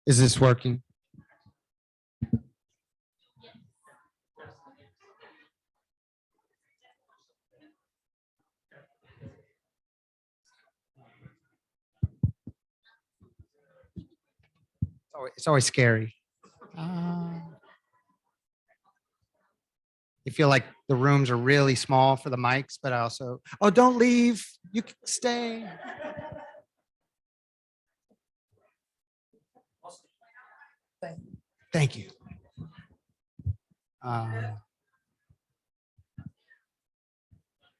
Is this working? It's always scary. You feel like the rooms are really small for the mics, but I also, oh, don't leave. You can stay. Thank you.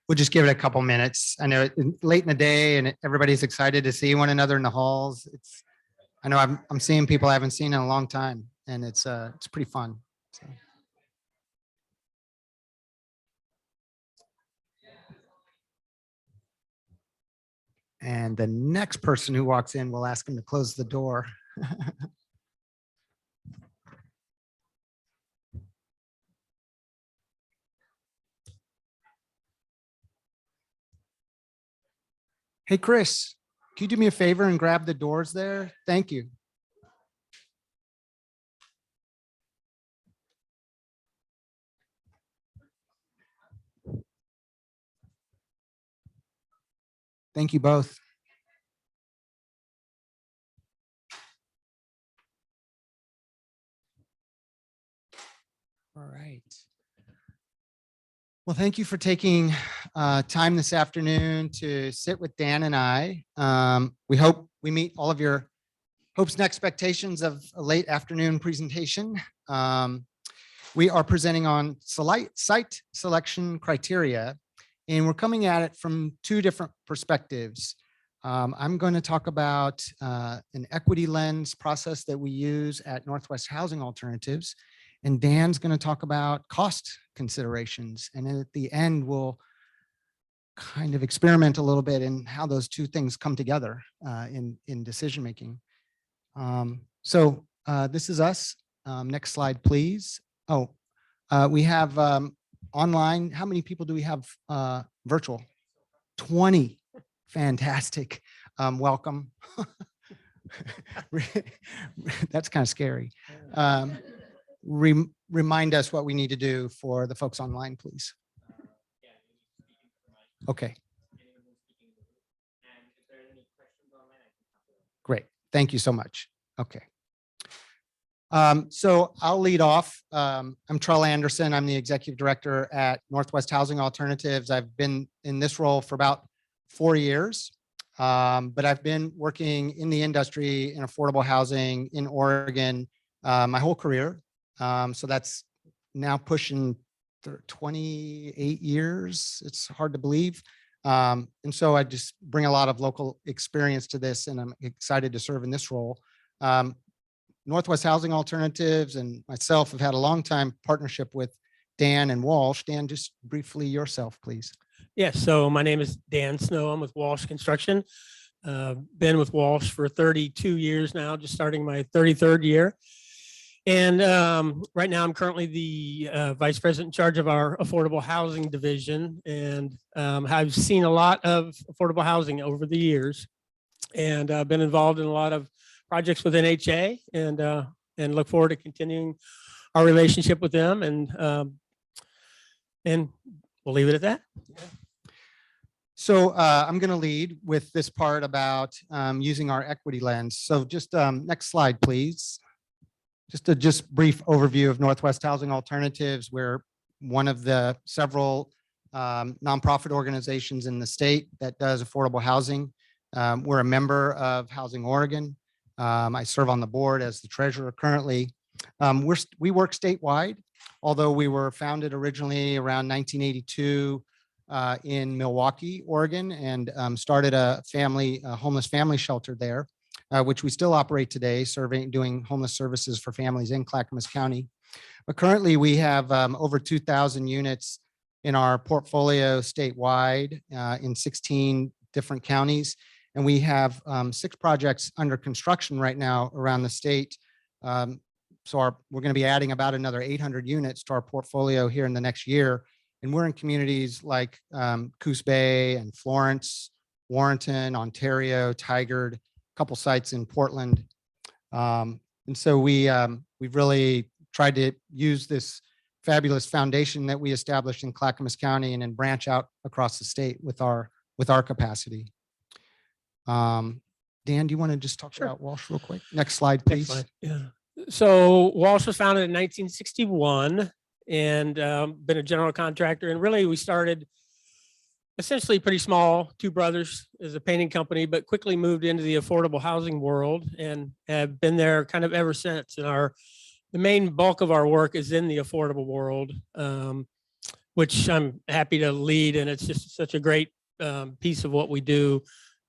We'll just give it a couple minutes. I know it's late in the day and everybody's excited to see one another in the halls. I know I'm seeing people I haven't seen in a long time, and it's pretty fun. So. And the next person who walks in, we'll ask him to close the door. Hey, Chris, can you do me a favor and grab the doors there? Thank you. Thank you both. All right. Well, thank you for taking time this afternoon to sit with Dan and I. We hope we meet all of your hopes and expectations of a late afternoon presentation. We are presenting on site selection criteria, and we're coming at it from two different perspectives. I'm going to talk about an equity lens process that we use at Northwest Housing Alternatives, and Dan's going to talk about cost considerations. And then at the end, we'll kind of experiment a little bit in how those two things come together in decision making. So this is us. Next slide, please. Oh, we have online. How many people do we have virtual? 20. Fantastic. Welcome. That's kind of scary. Remind us what we need to do for the folks online, please. Okay. Great. Thank you so much. Okay. So I'll lead off. I'm Trell Anderson. I'm the executive director at Northwest Housing Alternatives. I've been in this role for about 4 years, but I've been working in the industry in affordable housing in Oregon my whole career. So that's now pushing 28 years. It's hard to believe. And so I just bring a lot of local experience to this, and I'm excited to serve in this role. Northwest Housing Alternatives and myself have had a long time partnership with Dan and Walsh. Dan, just briefly yourself, please. Yes, so my name is Dan Snow. I'm with Walsh Construction. Been with Walsh for 32 years now, just starting my 33rd year. And right now I'm currently the vice president in charge of our affordable housing division. And I've seen a lot of affordable housing over the years, and I've been involved in a lot of projects with NHA, and look forward to continuing our relationship with them. And we'll leave it at that. So I'm going to lead with this part about using our equity lens. So just next slide, please. Just a brief overview of Northwest Housing Alternatives. We're one of the several nonprofit organizations in the state that does affordable housing. We're a member of Housing Oregon. I serve on the board as the treasurer currently. We work statewide, although we were founded originally around 1982 in Milwaukee, Oregon, and started a homeless family shelter there, which we still operate today, doing homeless services for families in Clackamas County. But currently we have over 2,000 units in our portfolio statewide in 16 different counties. And we have 6 projects under construction right now around the state. So we're going to be adding about another 800 units to our portfolio here in the next year. And we're in communities like Coos Bay and Florence, Warrenton, Ontario, Tigard, a couple sites in Portland. And so we've really tried to use this fabulous foundation that we established in Clackamas County and then branch out across the state with our capacity. Dan, do you want to just talk Sure. about Walsh real quick? Next slide, Next please. slide. Yeah. So Walsh was founded in 1961 and been a general contractor. And really, we started essentially pretty small, two brothers as a painting company, but quickly moved into the affordable housing world and have been there kind of ever since. And the main bulk of our work is in the affordable world, which I'm happy to lead. And it's just such a great piece of what we do,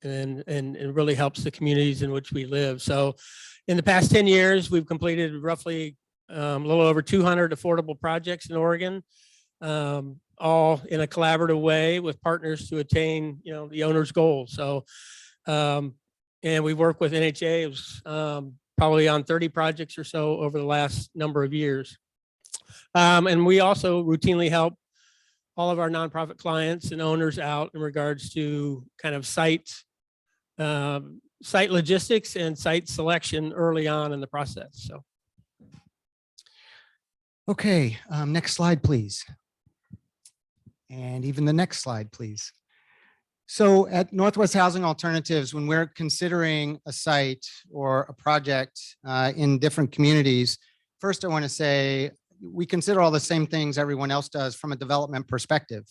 and it really helps the communities in which we live. So in the past 10 years, we've completed roughly a little over 200 affordable projects in Oregon, all in a collaborative way with partners to attain, the owner's goals. So, and we work with NHA. It was probably on 30 projects or so over the last number of years. And we also routinely help all of our nonprofit clients and owners out in regards to kind of site logistics and site selection early on in the process. So, Okay, next slide, please. And even the next slide, please. So at Northwest Housing Alternatives, when we're considering a site or a project in different communities, first I want to say we consider all the same things everyone else does from a development perspective.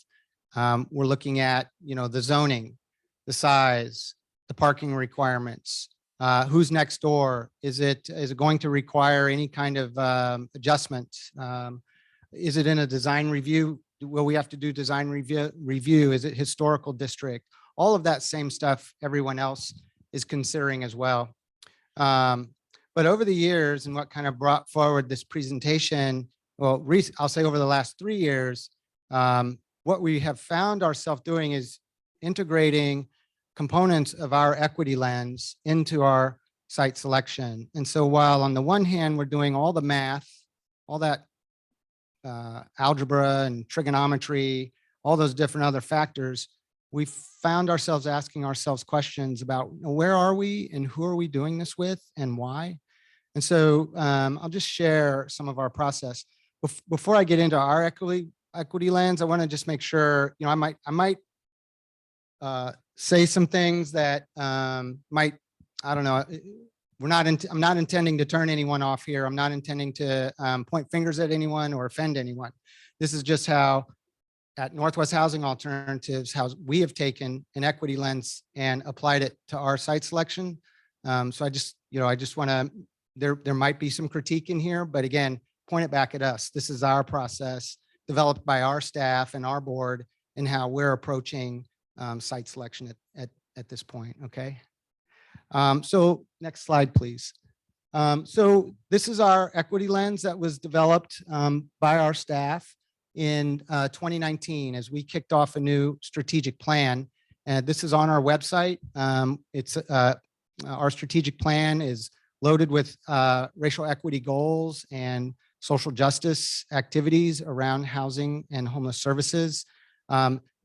We're looking at, the zoning, the size, the parking requirements, who's next door. Is it going to require any kind of adjustment? Is it in a design review? Will we have to do design review? Is it historical district? All of that same stuff everyone else is considering as well. But over the years, and what kind of brought forward this presentation, well, I'll say over the last 3 years, what we have found ourselves doing is integrating components of our equity lens into our site selection. And so while on the one hand, we're doing all the math, all that algebra and trigonometry, all those different other factors, we found ourselves asking ourselves questions about where are we and who are we doing this with and why. And so I'll just share some of our process. Before I get into our equity lens, I want to just make sure, I might say some things that might, I don't know, I'm not intending to turn anyone off here. I'm not intending to point fingers at anyone or offend anyone. This is just how at Northwest Housing Alternatives, how we have taken an equity lens and applied it to our site selection. So I just want to, there might be some critique in here, but again, point it back at us. This is our process developed by our staff and our board and how we're approaching site selection at this point, okay? So next slide, please. So this is our equity lens that was developed by our staff in 2019 as we kicked off a new strategic plan. And this is on our website. Our strategic plan is loaded with racial equity goals and social justice activities around housing and homeless services.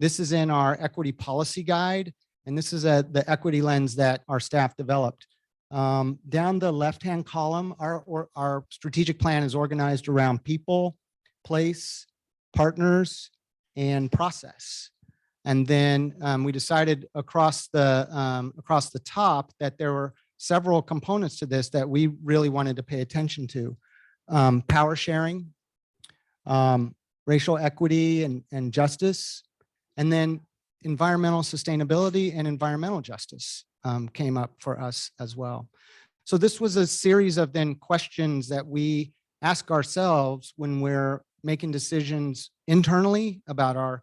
This is in our equity policy guide. And this is the equity lens that our staff developed. Down the left-hand column, our strategic plan is organized around people, place, partners, and process. And then we decided across the top that there were several components to this that we really wanted to pay attention to. Power sharing, racial equity and justice, and then environmental sustainability and environmental justice came up for us as well. So this was a series of then questions that we ask ourselves when we're making decisions internally about our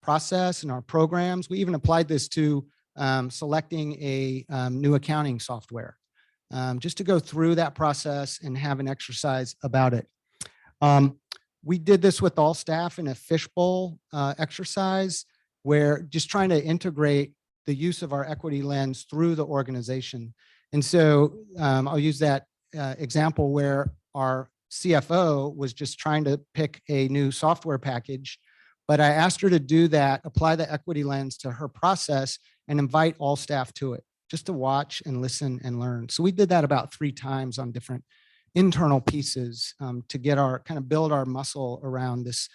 process and our programs. We even applied this to selecting a new accounting software, just to go through that process and have an exercise about it. We did this with all staff in a fishbowl exercise, where just trying to integrate the use of our equity lens through the organization. And so I'll use that example where our CFO was just trying to pick a new software package, but I asked her to do that, apply the equity lens to her process and invite all staff to it, just to watch and listen and learn. So we did that about 3 times on different internal pieces to get our kind of build our muscle around this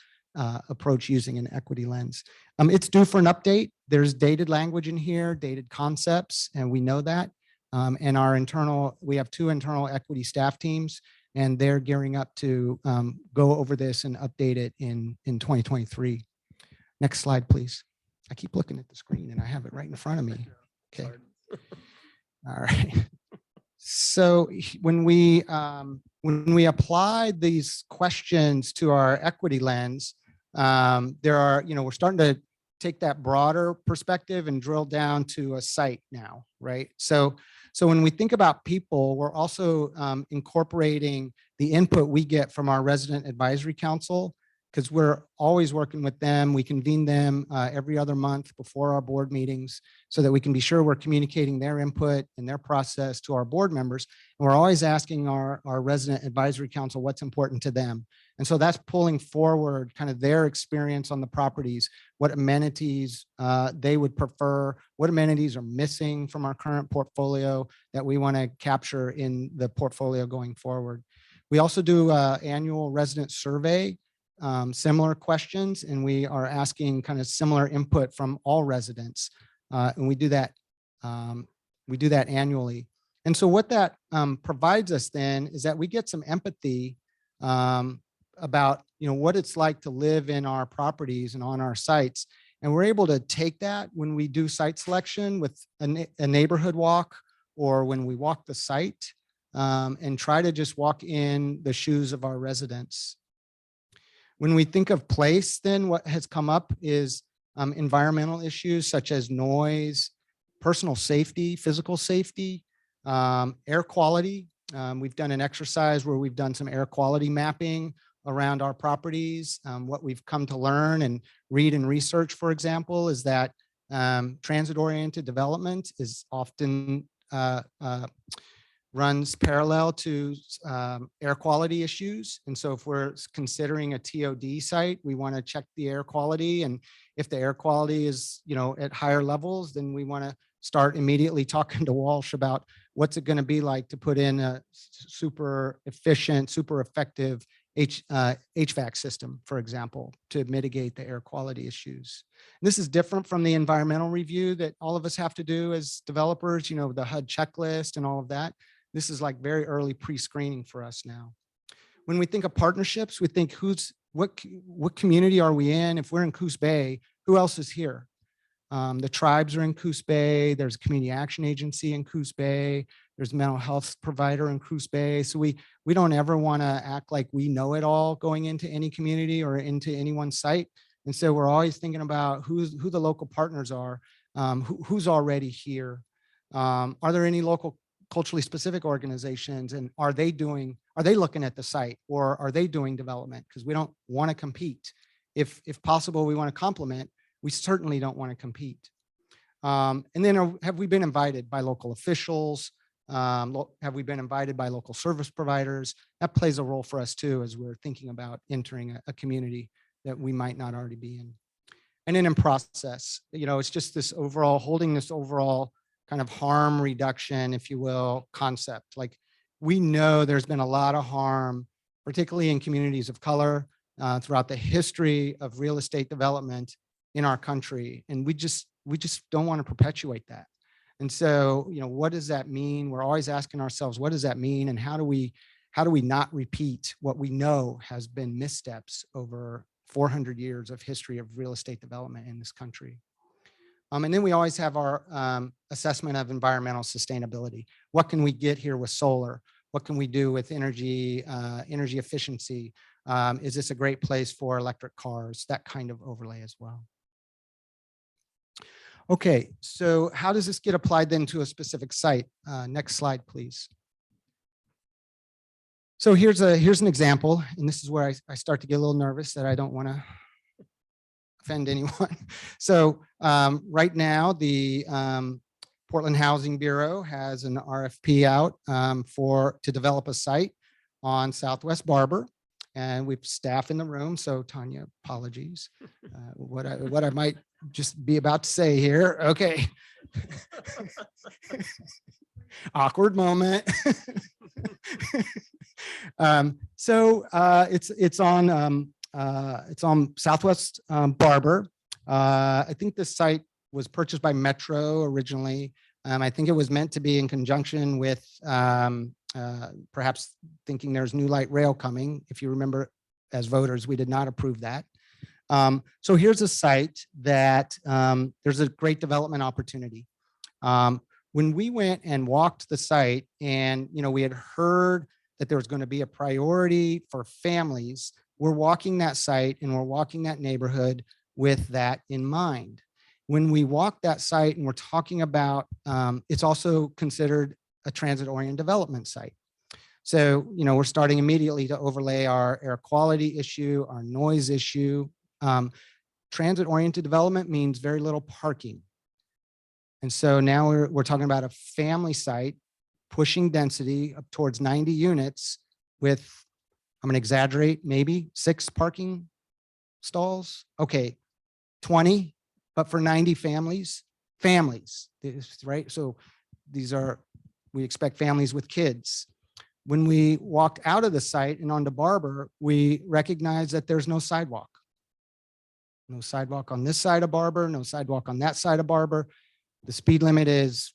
approach using an equity lens. It's due for an update. There's dated language in here, dated concepts, and we know that. And we have 2 internal equity staff teams, and they're gearing up to go over this and update it in 2023. Next slide, please. I keep looking at the screen and I have it right in front of me. Okay. All right. So when we applied these questions to our equity lens, we're starting to take that broader perspective and drill down to a site now, right? So when we think about people, we're also incorporating the input we get from our resident advisory council, because we're always working with them. We convene them every other month before our board meetings so that we can be sure we're communicating their input and their process to our board members. And we're always asking our resident advisory council what's important to them. And so that's pulling forward kind of their experience on the properties, what amenities they would prefer, what amenities are missing from our current portfolio that we want to capture in the portfolio going forward. We also do an annual resident survey, similar questions, and we are asking kind of similar input from all residents. And we do that annually. And so what that provides us then is that we get some empathy about what it's like to live in our properties and on our sites. And we're able to take that when we do site selection with a neighborhood walk, or when we walk the site, and try to just walk in the shoes of our residents. When we think of place, then what has come up is environmental issues such as noise, personal safety, physical safety, air quality. We've done an exercise where we've done some air quality mapping around our properties. What we've come to learn and read and research, for example, is that transit-oriented development is often runs parallel to air quality issues. And so if we're considering a TOD site, we want to check the air quality. And if the air quality is, at higher levels, then we want to start immediately talking to Walsh about what's it going to be like to put in a super efficient, super effective HVAC system, for example, to mitigate the air quality issues. And this is different from the environmental review that all of us have to do as developers, the HUD checklist and all of that. This is like very early pre-screening for us now. When we think of partnerships, we think what community are we in? If we're in Coos Bay, who else is here? The tribes are in Coos Bay. There's a community action agency in Coos Bay. There's a mental health provider in Coos Bay. So we don't ever want to act like we know it all going into any community or into anyone's site. And so we're always thinking about who the local partners are, who's already here. Are there any local culturally specific organizations, and are they looking at the site, or are they doing development? Because we don't want to compete. If possible, we want to complement. We certainly don't want to compete. And then have we been invited by local officials? Have we been invited by local service providers? That plays a role for us too, as we're thinking about entering a community that we might not already be in. And then in process, it's just this overall, holding this overall kind of harm reduction, if you will, concept. Like, we know there's been a lot of harm, particularly in communities of color, throughout the history of real estate development in our country. And we just don't want to perpetuate that. And so, what does that mean? We're always asking ourselves, what does that mean? And how do we not repeat what we know has been missteps over 400 years of history of real estate development in this country? And then we always have our assessment of environmental sustainability. What can we get here with solar? What can we do with energy efficiency? Is this a great place for electric cars? That kind of overlay as well. Okay, so how does this get applied then to a specific site? Next slide, please. So here's an example, and this is where I start to get a little nervous that I don't want to offend anyone. So right now, the Portland Housing Bureau has an RFP out to develop a site on Southwest Barber, and we've staff in the room. So Tanya, apologies. What I might just be about to say here. Okay. Awkward moment. It's on Southwest Barber. I think this site was purchased by Metro originally. I think it was meant to be in conjunction with perhaps thinking there's new light rail coming. If you remember, as voters, we did not approve that. So here's a site that there's a great development opportunity. When we went and walked the site, and we had heard that there was going to be a priority for families, we're walking that site and we're walking that neighborhood with that in mind. When we walk that site and we're talking about, it's also considered a transit-oriented development site. So, we're starting immediately to overlay our air quality issue, our noise issue. Transit-oriented development means very little parking. And so now we're talking about a family site pushing density up towards 90 units with, I'm going to exaggerate, maybe 6 parking stalls. Okay, 20, but for 90 families, right? So we expect families with kids. When we walked out of the site and onto Barber, we recognized that there's no sidewalk. No sidewalk on this side of Barber, no sidewalk on that side of Barber. The speed limit is,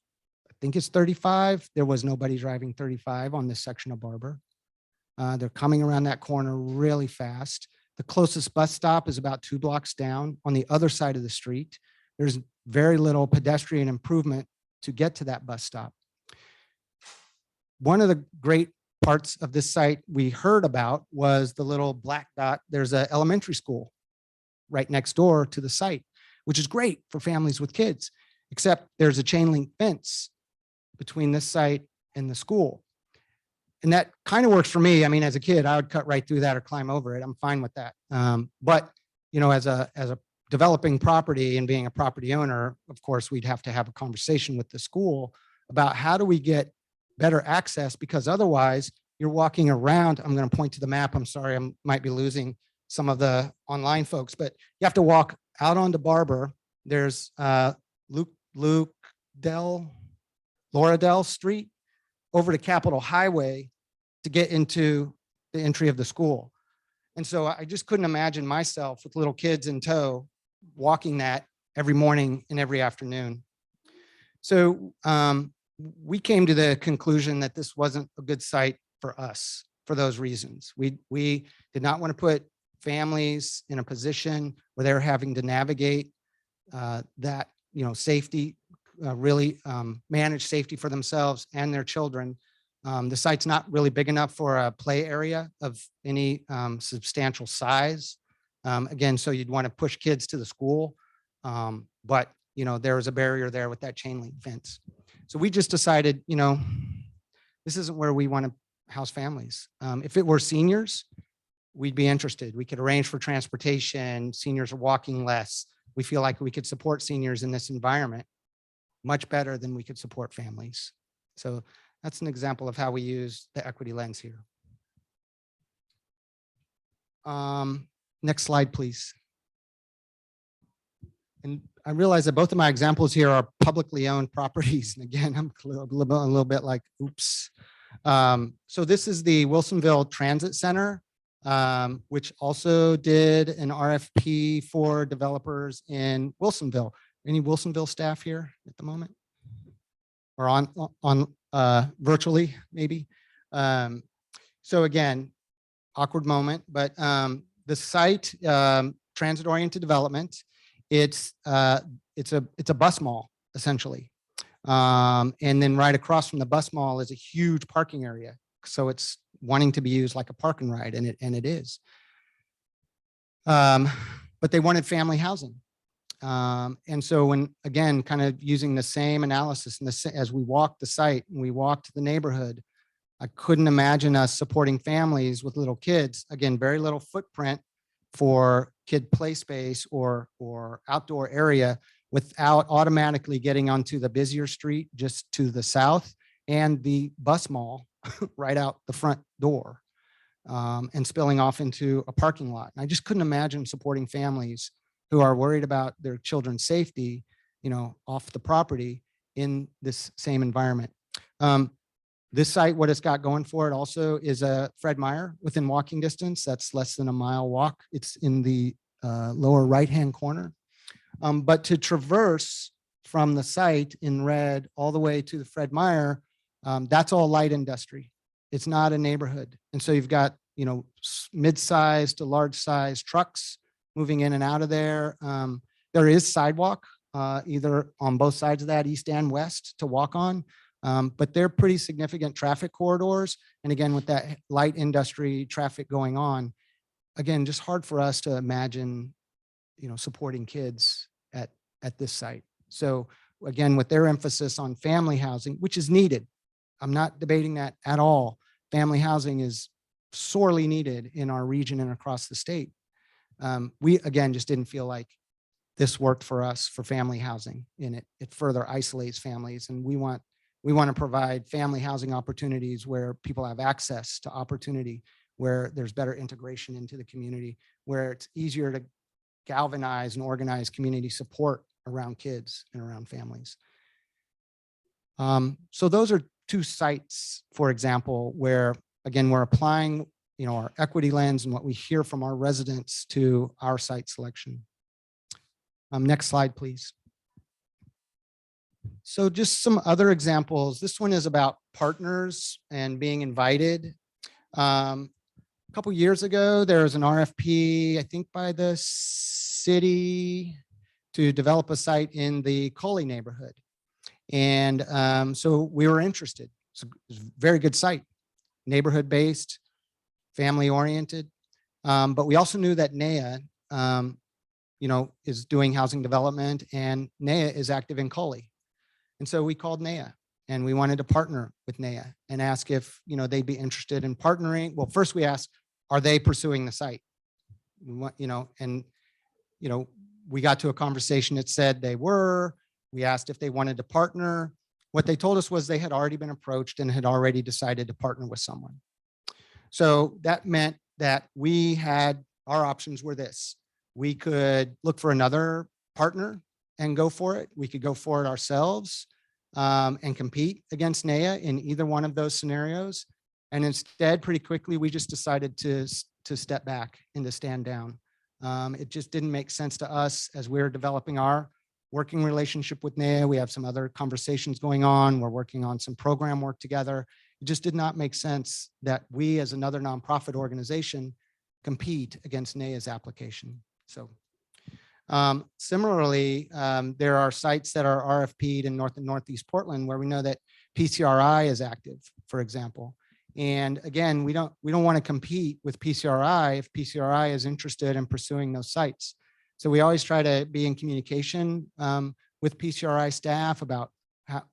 I think it's 35. There was nobody driving 35 on this section of Barber. They're coming around that corner really fast. The closest bus stop is about 2 blocks down on the other side of the street. There's very little pedestrian improvement to get to that bus stop. One of the great parts of this site we heard about was the little black dot. There's an elementary school right next door to the site, which is great for families with kids, except there's a chain link fence between this site and the school. And that kind of works for me. I mean, as a kid, I would cut right through that or climb over it. I'm fine with that. But as a developing property and being a property owner, of course, we'd have to have a conversation with the school about how do we get better access, because otherwise you're walking around. I'm going to point to the map. I'm sorry, I might be losing some of the online folks, but you have to walk out onto Barber. There's Lauradell Street over to Capitol Highway to get into the entry of the school. And so I just couldn't imagine myself with little kids in tow walking that every morning and every afternoon. So we came to the conclusion that this wasn't a good site for us for those reasons. We did not want to put families in a position where they're having to navigate that, safety, really manage safety for themselves and their children. The site's not really big enough for a play area of any substantial size. Again, so you'd want to push kids to the school. But, there was a barrier there with that chain link fence. So we just decided, this isn't where we want to house families. If it were seniors, we'd be interested. We could arrange for transportation. Seniors are walking less. We feel like we could support seniors in this environment much better than we could support families. So that's an example of how we use the equity lens here. Next slide, please. And I realize that both of my examples here are publicly owned properties. And again, I'm a little bit like, oops. So this is the Wilsonville Transit Center, which also did an RFP for developers in Wilsonville. Any Wilsonville staff here at the moment? Or on virtually, maybe? So again, awkward moment, but the site, transit-oriented development, it's a bus mall, essentially. And then right across from the bus mall is a huge parking area. So it's wanting to be used like a park and ride, and it is. But they wanted family housing. And so when, again, kind of using the same analysis and as we walked the site and we walked the neighborhood, I couldn't imagine us supporting families with little kids. Again, very little footprint for kid play space or outdoor area without automatically getting onto the busier street just to the south and the bus mall right out the front door, and spilling off into a parking lot. And I just couldn't imagine supporting families who are worried about their children's safety, off the property in this same environment. This site, what it's got going for it also is a Fred Meyer within walking distance. That's less than a mile walk. It's in the lower right-hand corner. But to traverse from the site in red all the way to the Fred Meyer, that's all light industry. It's not a neighborhood. And so you've got, mid-sized to large-sized trucks moving in and out of there. There is sidewalk either on both sides of that, east and west, to walk on. But they're pretty significant traffic corridors. And again, with that light industry traffic going on, again, just hard for us to imagine, supporting kids at this site. So again, with their emphasis on family housing, which is needed, I'm not debating that at all. Family housing is sorely needed in our region and across the state. We, again, just didn't feel like this worked for us for family housing, and it further isolates families. And we want to provide family housing opportunities where people have access to opportunity, where there's better integration into the community, where it's easier to galvanize and organize community support around kids and around families. So those are two sites, for example, where, again, we're applying, our equity lens and what we hear from our residents to our site selection. Next slide, please. So just some other examples. This one is about partners and being invited. A couple years ago, there was an RFP, I think by the city, to develop a site in the Coley neighborhood. And so we were interested. It's a very good site, neighborhood-based, family-oriented. But we also knew that NAIA, is doing housing development, and NAIA is active in Coley. And so we called NAIA, and we wanted to partner with NAIA and ask if, they'd be interested in partnering. Well, first we asked, are they pursuing the site? We want, we got to a conversation that said they were. We asked if they wanted to partner. What they told us was they had already been approached and had already decided to partner with someone. So that meant that we had, our options were this. We could look for another partner and go for it. We could go for it ourselves and compete against NAIA in either one of those scenarios. And instead, pretty quickly, we just decided to step back and to stand down. It just didn't make sense to us as we're developing our working relationship with NAIA. We have some other conversations going on. We're working on some program work together. It just did not make sense that we, as another nonprofit organization, compete against NAIA's application. So similarly, there are sites that are RFP'd in North and Northeast Portland where we know that PCRI is active, for example. And again, we don't want to compete with PCRI if PCRI is interested in pursuing those sites. So we always try to be in communication with PCRI staff about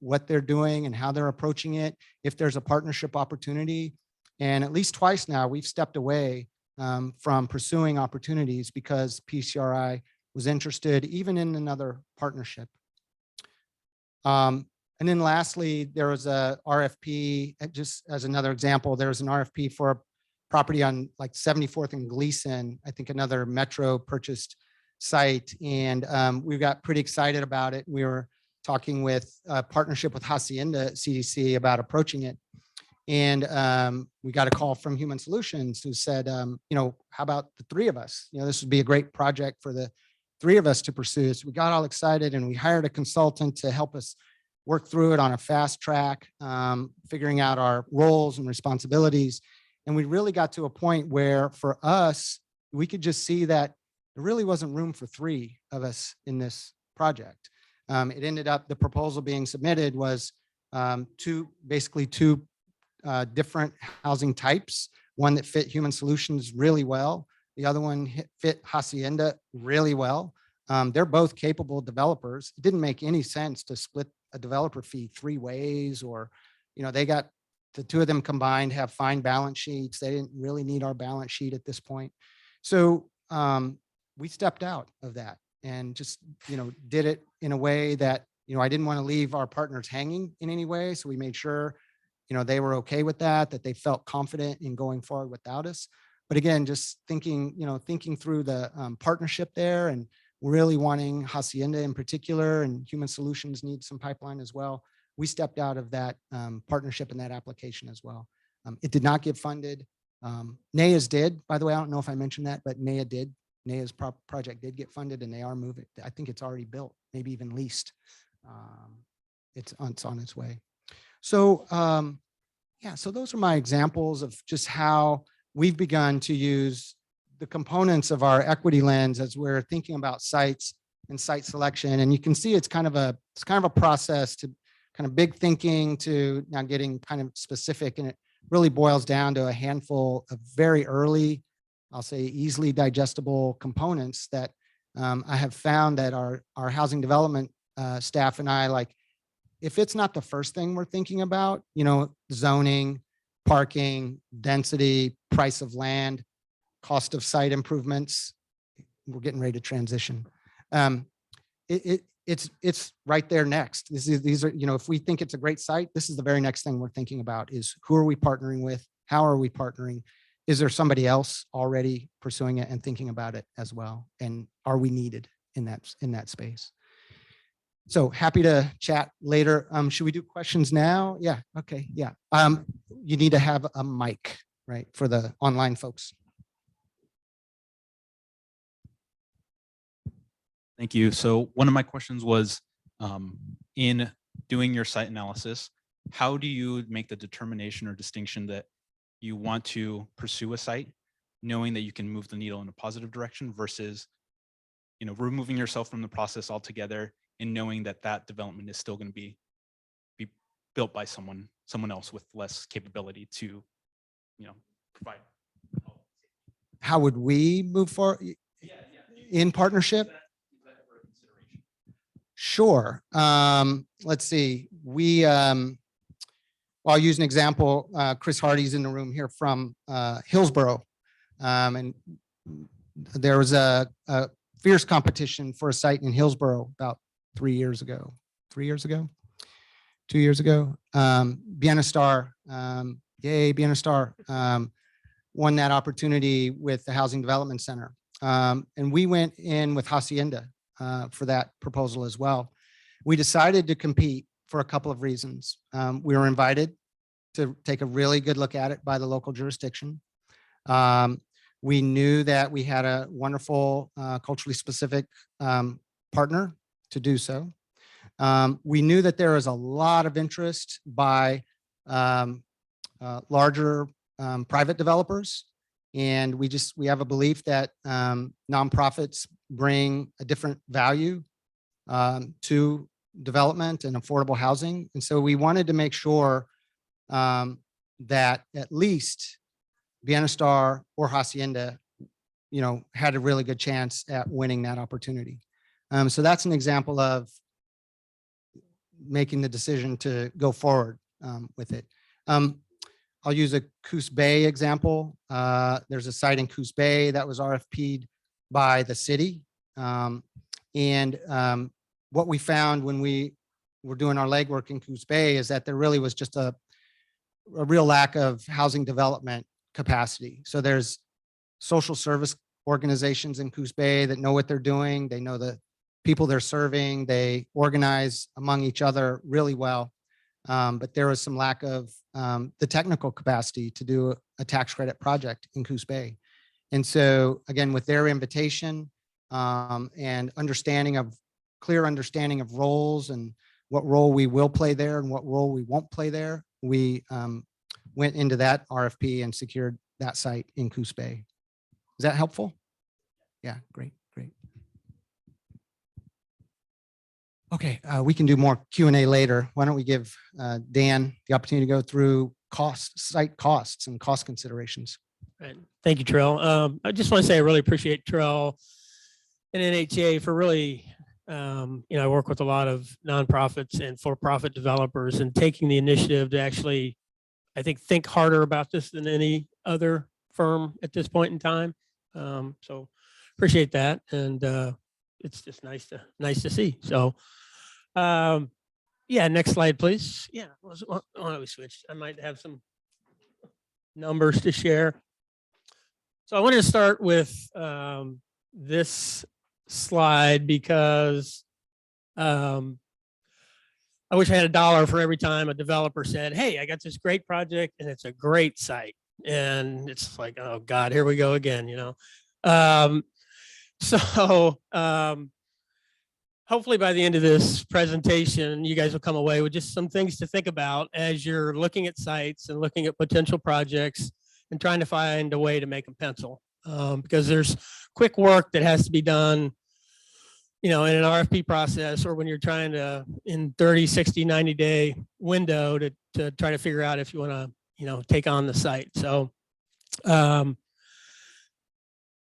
what they're doing and how they're approaching it, if there's a partnership opportunity. And at least twice now, we've stepped away from pursuing opportunities because PCRI was interested even in another partnership. And then lastly, there was a RFP, just as another example, there was an RFP for a property on like 74th and Gleason, I think another Metro purchased site. And we got pretty excited about it. We were talking with a partnership with Hacienda CDC about approaching it. And we got a call from Human Solutions who said, how about the three of us? This would be a great project for the three of us to pursue. So we got all excited and we hired a consultant to help us work through it on a fast track, figuring out our roles and responsibilities. And we really got to a point where for us, we could just see that there really wasn't room for three of us in this project. It ended up, the proposal being submitted was basically two different housing types, one that fit Human Solutions really well. The other one fit Hacienda really well. They're both capable developers. It didn't make any sense to split a developer fee three ways, or, they got the two of them combined have fine balance sheets. They didn't really need our balance sheet at this point. So we stepped out of that and just, did it in a way that, I didn't want to leave our partners hanging in any way. So we made sure, they were okay with that they felt confident in going forward without us. But again, just thinking through the partnership there and really wanting Hacienda in particular, and Human Solutions needs some pipeline as well. we stepped out of that partnership and that application as well. It did not get funded. NAIA's did, by the way. I don't know if I mentioned that, but NAIA did. NAIA's project did get funded, and they are moving. I think it's already built, maybe even leased. It's on its way. So yeah, so those are my examples of just how we've begun to use the components of our equity lens as we're thinking about sites and site selection. And you can see it's kind of a process to kind of big thinking to now getting kind of specific, and it really boils down to a handful of very early, I'll say easily digestible components that I have found that our housing development staff and I, like, if it's not the first thing we're thinking about, you know, zoning, parking, density, price of land, cost of site improvements, we're getting ready to transition. It's right there next. These are, you know, if we think it's a great site, this is the very next thing we're thinking about is who are we partnering with? How are we partnering? Is there somebody else already pursuing it and thinking about it as well? And are we needed in that space? So happy to chat later. Should we do questions now? Yeah. Okay. Yeah. You need to have a mic, right, for the online folks. Thank you. So one of my questions was, in doing your site analysis, how do you make the determination or distinction that you want to pursue a site, knowing that you can move the needle in a positive direction versus, you know, removing yourself from the process altogether and knowing that that development is still going to be built by someone else with less capability to, you know, provide. How would we move forward in partnership? Sure. Let's see. Well, I'll use an example. Chris Hardy's in the room here from Hillsborough. And there was a fierce competition for a site in Hillsborough about 2 years ago. Bienestar, yay, Bienestar, won that opportunity with the Housing Development Center. And we went in with Hacienda for that proposal as well. We decided to compete for a couple of reasons. We were invited to take a really good look at it by the local jurisdiction. We knew that we had a wonderful culturally specific partner to do so. We knew that there was a lot of interest by larger private developers. And we have a belief that nonprofits bring a different value to development and affordable housing. And so we wanted to make sure that at least Bienestar or Hacienda, you know, had a really good chance at winning that opportunity. So that's an example of making the decision to go forward with it. I'll use a Coos Bay example. There's a site in Coos Bay that was RFP'd by the city. What we found when we were doing our legwork in Coos Bay is that there really was just a real lack of housing development capacity. So there's social service organizations in Coos Bay that know what they're doing. They know the people they're serving. They organize among each other really well. But there was some lack of the technical capacity to do a tax credit project in Coos Bay. And so again, with their invitation and clear understanding of roles and what role we will play there and what role we won't play there, we went into that RFP and secured that site in Coos Bay. Is that helpful? Yeah, great. Okay, we can do more Q&A later. Why don't we give Dan the opportunity to go through site costs and cost considerations. Right. Thank you, Trell. I just want to say I really appreciate Trell and NHA for really, I work with a lot of nonprofits and for-profit developers and taking the initiative to actually, I think harder about this than any other firm at this point in time. So appreciate that. And it's just nice to see. So yeah, next slide, please. Yeah, why don't we switch? I might have some numbers to share. So I wanted to start with this slide because I wish I had $1 for every time a developer said, "Hey, I got this great project and it's a great site." And it's like, oh God, here we go again, you know? Um, so hopefully by the end of this presentation, you guys will come away with just some things to think about as you're looking at sites and looking at potential projects and trying to find a way to make them pencil. Because there's quick work that has to be done, you know, in an RFP process, or when you're trying to, in 30, 60, 90-day window to try to figure out if you want to, you know, take on the site. So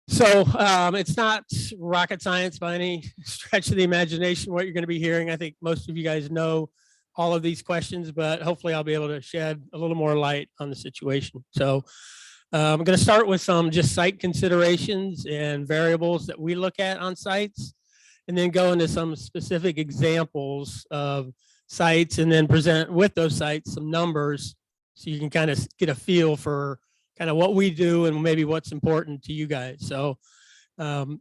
it's not rocket science by any stretch of the imagination what you're going to be hearing. I think most of you guys know all of these questions, but hopefully I'll be able to shed a little more light on the situation. So I'm going to start with some just site considerations and variables that we look at on sites, and then go into some specific examples of sites, and then present with those sites some numbers so you can kind of get a feel for kind of what we do and maybe what's important to you guys. So the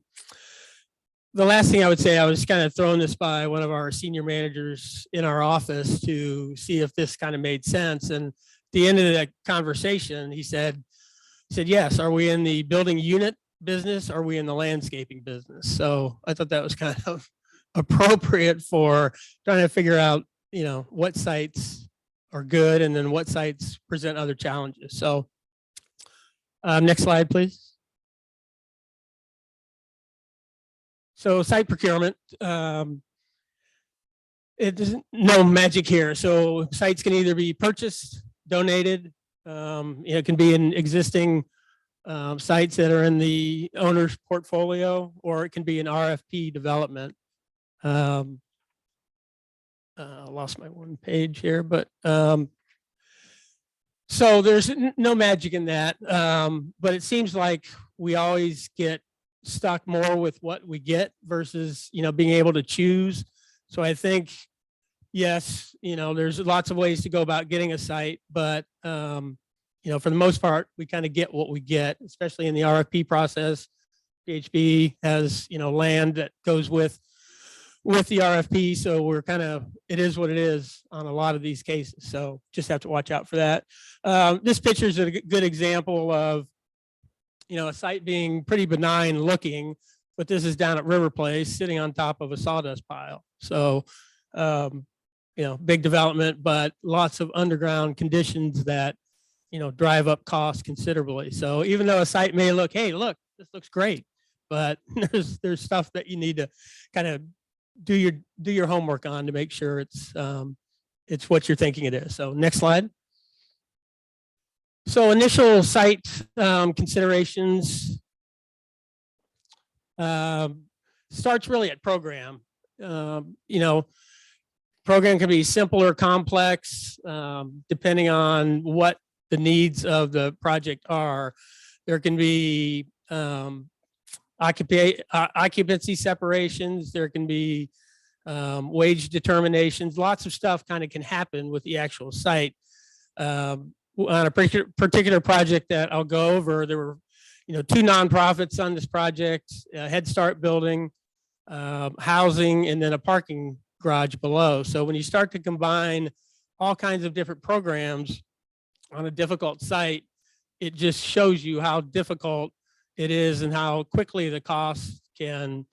last thing I would say, I was kind of thrown this by one of our senior managers in our office to see if this kind of made sense. And at the end of that conversation, he said, "Yes, are we in the building unit business? Are we in the landscaping business?" So I thought that was kind of appropriate for trying to figure out, you know, what sites are good and then what sites present other challenges. So next slide, please. So site procurement, it isn't no magic here. So sites can either be purchased, donated, you know, it can be in existing sites that are in the owner's portfolio, or it can be an RFP development. I lost my one page here, but so there's no magic in that. But it seems like we always get stuck more with what we get versus, you know, being able to choose. So I think, yes, you know, there's lots of ways to go about getting a site, but you know, for the most part, we kind of get what we get, especially in the RFP process. PHB has, you know, land that goes with the RFP. So we're kind of, it is what it is on a lot of these cases. So just have to watch out for that. This picture is a good example of, you know, a site being pretty benign looking, but this is down at River Place sitting on top of a sawdust pile. So, you know, big development, but lots of underground conditions that, you know, drive up costs considerably. So even though a site may look, hey, look, this looks great, but there's stuff that you need to kind of do your homework on to make sure it's what you're thinking it is. So next slide. So initial site considerations starts really at program. You know, program can be simple or complex depending on what the needs of the project are. There can be occupancy separations. There can be wage determinations. Lots of stuff kind of can happen with the actual site. On a particular project that I'll go over, there were, you know, 2 nonprofits on this project, a Head Start building, housing, and then a parking garage below. So when you start to combine all kinds of different programs on a difficult site, it just shows you how difficult it is and how quickly the costs can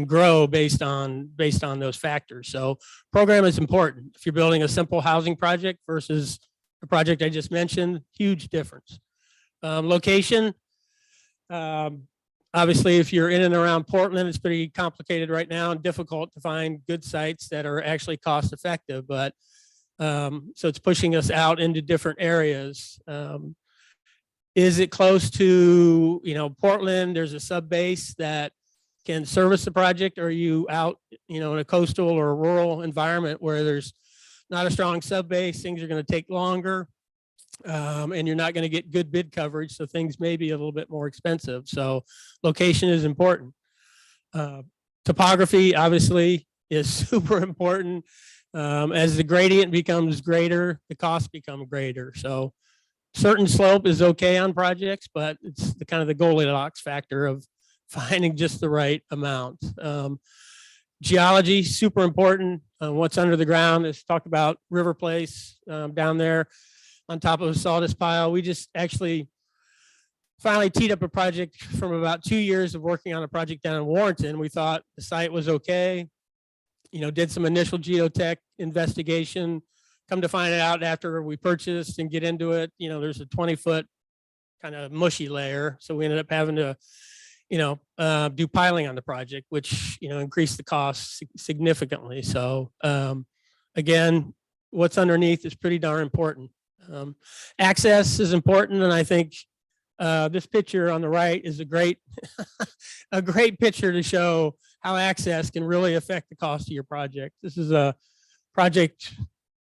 grow based on those factors. So program is important. If you're building a simple housing project versus the project I just mentioned, huge difference. Location, obviously, if you're in and around Portland, it's pretty complicated right now and difficult to find good sites that are actually cost effective. But so it's pushing us out into different areas. Is it close to, you know, Portland? There's a sub base that can service the project. Or are you out, you know, in a coastal or a rural environment where there's not a strong sub base? Things are going to take longer, and you're not going to get good bid coverage. So things may be a little bit more expensive. So location is important. Topography obviously is super important. As the gradient becomes greater, the costs become greater. So certain slope is okay on projects, but it's the kind of the Goldilocks factor of finding just the right amount. Geology, super important. What's under the ground is talked about River Place down there on top of a sawdust pile. We just actually finally teed up a project from about 2 years of working on a project down in Warrenton. We thought the site was okay. Did some initial geotech investigation. Come to find out after we purchased and get into it, there's a 20-foot kind of mushy layer. So we ended up having to, do piling on the project, which, increased the cost significantly. So again, what's underneath is pretty darn important. Access is important. And I think this picture on the right is a great, a great picture to show how access can really affect the cost of your project. This is a project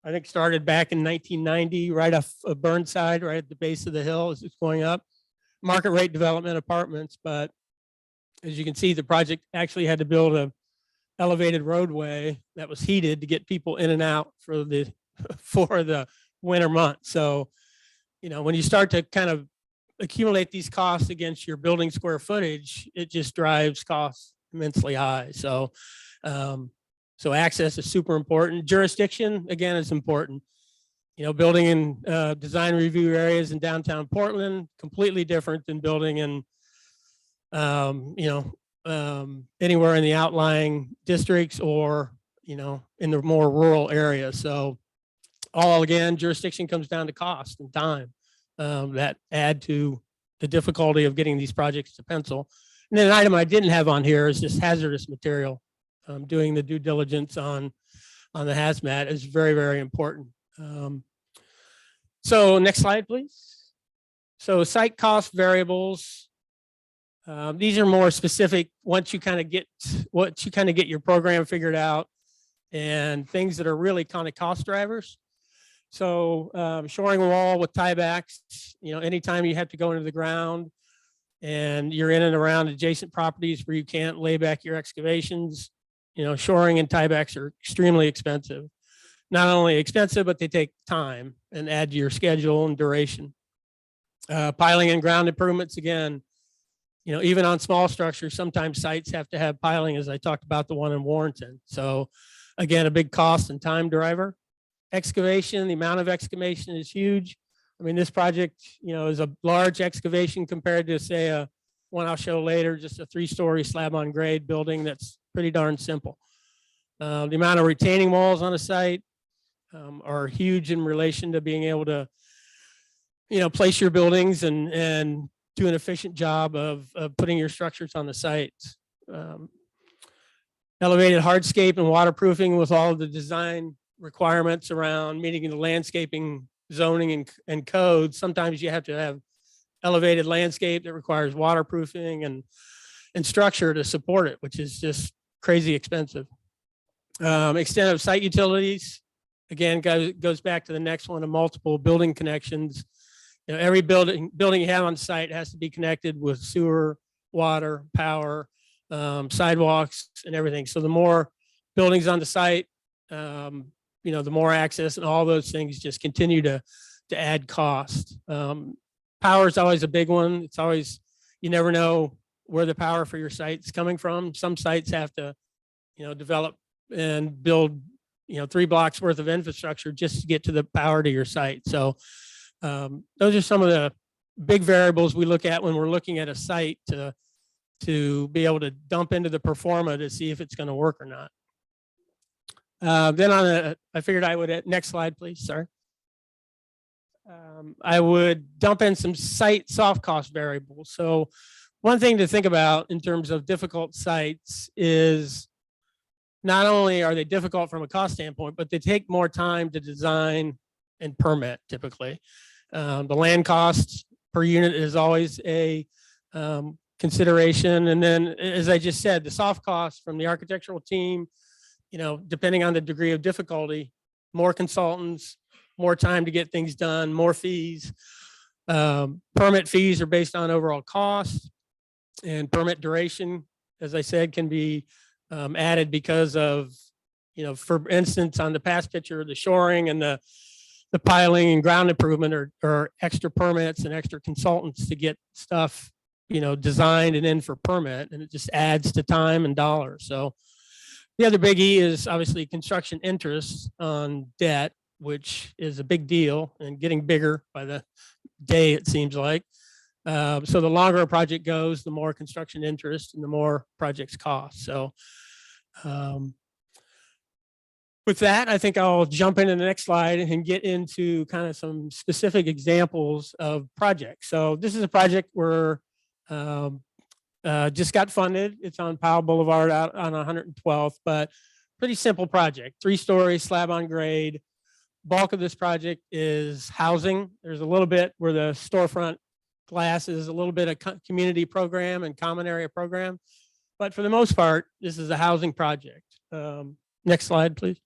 I think started back in 1990, right off of Burnside, right at the base of the hill as it's going up. Market rate development apartments, but as you can see, the project actually had to build a elevated roadway that was heated to get people in and out for the winter months. So, when you start to kind of accumulate these costs against your building square footage, it just drives costs immensely high. So, so access is super important. Jurisdiction, again, is important. Building in design review areas in downtown Portland, completely different than building in, anywhere in the outlying districts or, in the more rural areas. So all again, jurisdiction comes down to cost and time that add to the difficulty of getting these projects to pencil. And then an item I didn't have on here is just hazardous material. Doing the due diligence on the hazmat is very, very important. So next slide, please. So site cost variables. These are more specific once you kind of get your program figured out and things that are really kind of cost drivers. So shoring a wall with tiebacks, anytime you have to go into the ground and you're in and around adjacent properties where you can't lay back your excavations, shoring and tiebacks are extremely expensive. Not only expensive, but they take time and add to your schedule and duration. Piling and ground improvements, again, even on small structures, sometimes sites have to have piling, as I talked about the one in Warrenton. So again, a big cost and time driver. Excavation, the amount of excavation is huge. I mean, this project, is a large excavation compared to, say, one I'll show later, just a 3-story slab on grade building that's pretty darn simple. The amount of retaining walls on a site are huge in relation to being able to, place your buildings and do an efficient job of putting your structures on the site. Elevated hardscape and waterproofing with all of the design requirements around meeting the landscaping zoning and codes. Sometimes you have to have elevated landscape that requires waterproofing and structure to support it, which is just crazy expensive. Extent of site utilities, again, goes back to the next one of multiple building connections. Every building you have on site has to be connected with sewer, water, power, sidewalks, and everything. So the more buildings on the site, the more access and all those things just continue to add cost. Power is always a big one. It's always, you never know where the power for your site's coming from. Some sites have to, develop and build, 3 blocks worth of infrastructure just to get to the power to your site. So those are some of the big variables we look at when we're looking at a site to be able to dump into the performa to see if it's going to work or not. Then I figured I would, next slide, please, sorry. I would dump in some site soft cost variables. So one thing to think about in terms of difficult sites is not only are they difficult from a cost standpoint, but they take more time to design and permit typically. The land cost per unit is always a consideration. And then, as I just said, the soft costs from the architectural team, depending on the degree of difficulty, more consultants, more time to get things done, more fees. Permit fees are based on overall cost, and permit duration, as I said, can be added because of, for instance, on the past picture, the shoring and the piling and ground improvement are extra permits and extra consultants to get stuff, designed and in for permit, and it just adds to time and dollars. So The other biggie is obviously construction interest on debt, which is a big deal and getting bigger by the day, it seems like. So the longer a project goes, the more construction interest and the more projects cost. So with that, I think I'll jump into the next slide and get into kind of some specific examples of projects. So this is a project where just got funded. It's on Powell Boulevard out on 112th, but pretty simple project. 3-story slab on grade. Bulk of this project is housing. There's a little bit where the storefront glass is a little bit of community program and common area program. But for the most part, this is a housing project. Next slide, please.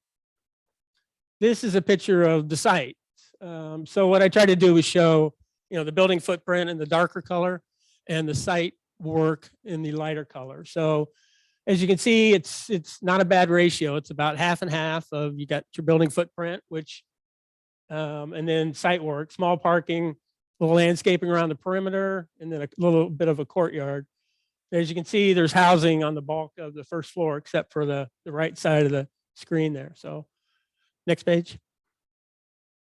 This is a picture of the site. So what I tried to do was show, the building footprint in the darker color and the site work in the lighter color. So as you can see, it's not a bad ratio. It's about half and half of, you got your building footprint, which, and then site work, small parking, little landscaping around the perimeter, and then a little bit of a courtyard. As you can see, there's housing on the bulk of the first floor, except for the right side of the screen there. So next page.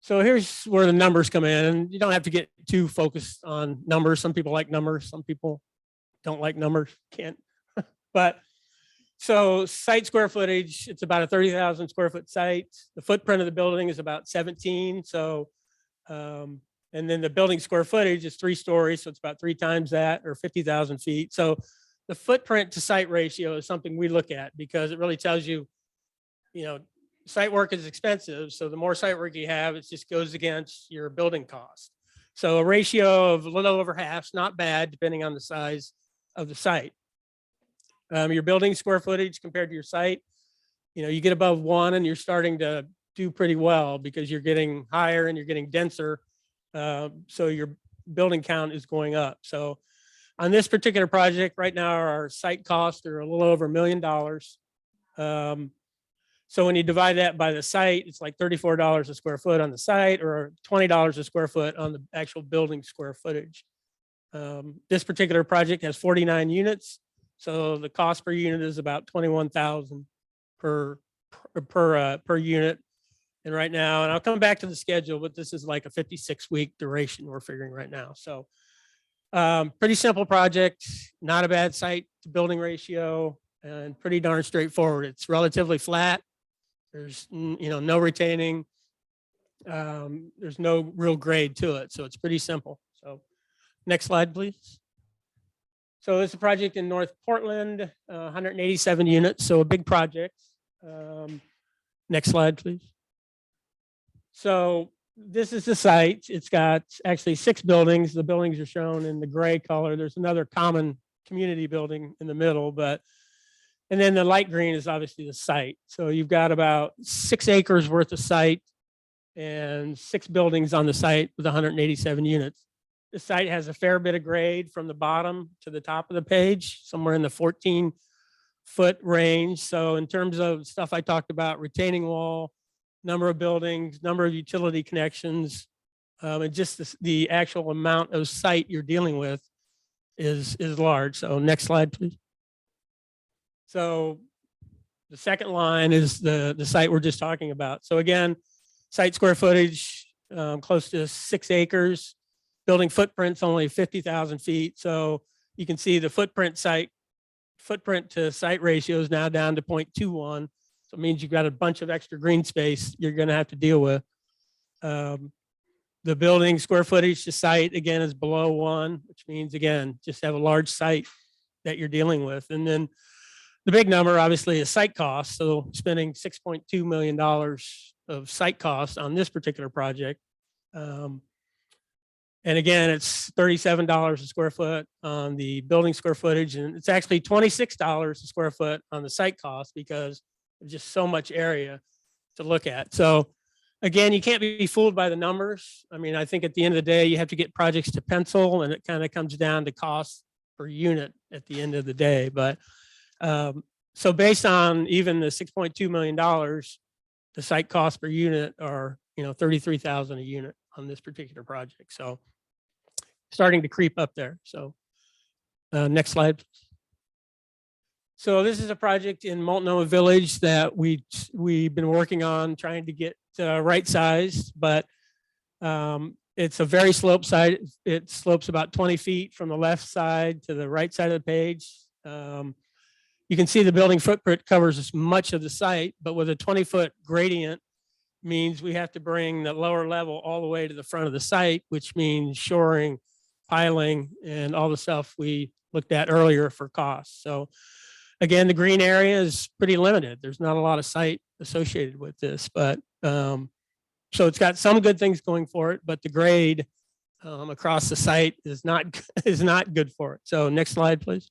So here's where the numbers come in, and you don't have to get too focused on numbers. Some people like numbers, some people don't like numbers, can't. But so site square footage, it's about a 30,000 square foot site. The footprint of the building is about 17. So, and then the building square footage is 3 stories. So it's about 3 times that, or 50,000 feet. So the footprint to site ratio is something we look at because it really tells you, site work is expensive. So the more site work you have, it just goes against your building cost. So a ratio of a little over half is not bad, depending on the size of the site. Your building square footage compared to your site, you get above 1 and you're starting to do pretty well because you're getting higher and you're getting denser. So your building count is going up. So on this particular project right now, our site costs are a little over $1 million. So when you divide that by the site, it's like $34 a square foot on the site or $20 a square foot on the actual building square footage. This particular project has 49 units. So the cost per unit is about $21,000 per unit. And right now, and I'll come back to the schedule, but this is like a 56-week duration we're figuring right now. So pretty simple project, not a bad site to building ratio, and pretty darn straightforward. It's relatively flat. There's no retaining. There's no real grade to it. So it's pretty simple. So next slide, please. So it's a project in North Portland, 187 units. So a big project. Next slide, please. So this is the site. It's got actually 6 buildings. The buildings are shown in the gray color. There's another common community building in the middle, and then the light green is obviously the site. So you've got about 6 acres worth of site and 6 buildings on the site with 187 units. The site has a fair bit of grade from the bottom to the top of the page, somewhere in the 14-foot range. So in terms of stuff I talked about, retaining wall, number of buildings, number of utility connections, and just the actual amount of site you're dealing with is large. So next slide, please. So the second line is the site we're just talking about. So again, site square footage, close to 6 acres. Building footprint's only 50,000 feet. So you can see the footprint to site ratio is now down to 0.21. So it means you've got a bunch of extra green space you're going to have to deal with. The building square footage to site, again, is below 1, which means, again, just have a large site that you're dealing with. And then the big number, obviously, is site costs. So spending $6.2 million of site costs on this particular project. And again, it's $37 a square foot on the building square footage. And it's actually $26 a square foot on the site cost because there's just so much area to look at. So again, you can't be fooled by the numbers. I mean, I think at the end of the day, you have to get projects to pencil, and it kind of comes down to cost per unit at the end of the day. But so based on even the $6.2 million, the site cost per unit are, $33,000 a unit on this particular project. So starting to creep up there. So next slide. So this is a project in Multnomah Village that we've been working on trying to get right sized, but it's a very sloped side. It slopes about 20 feet from the left side to the right side of the page. You can see the building footprint covers as much of the site, but with a 20-foot gradient means we have to bring the lower level all the way to the front of the site, which means shoring, piling, and all the stuff we looked at earlier for costs. So again, the green area is pretty limited. There's not a lot of site associated with this, but so it's got some good things going for it, but the grade across the site is not good for it. So next slide, please.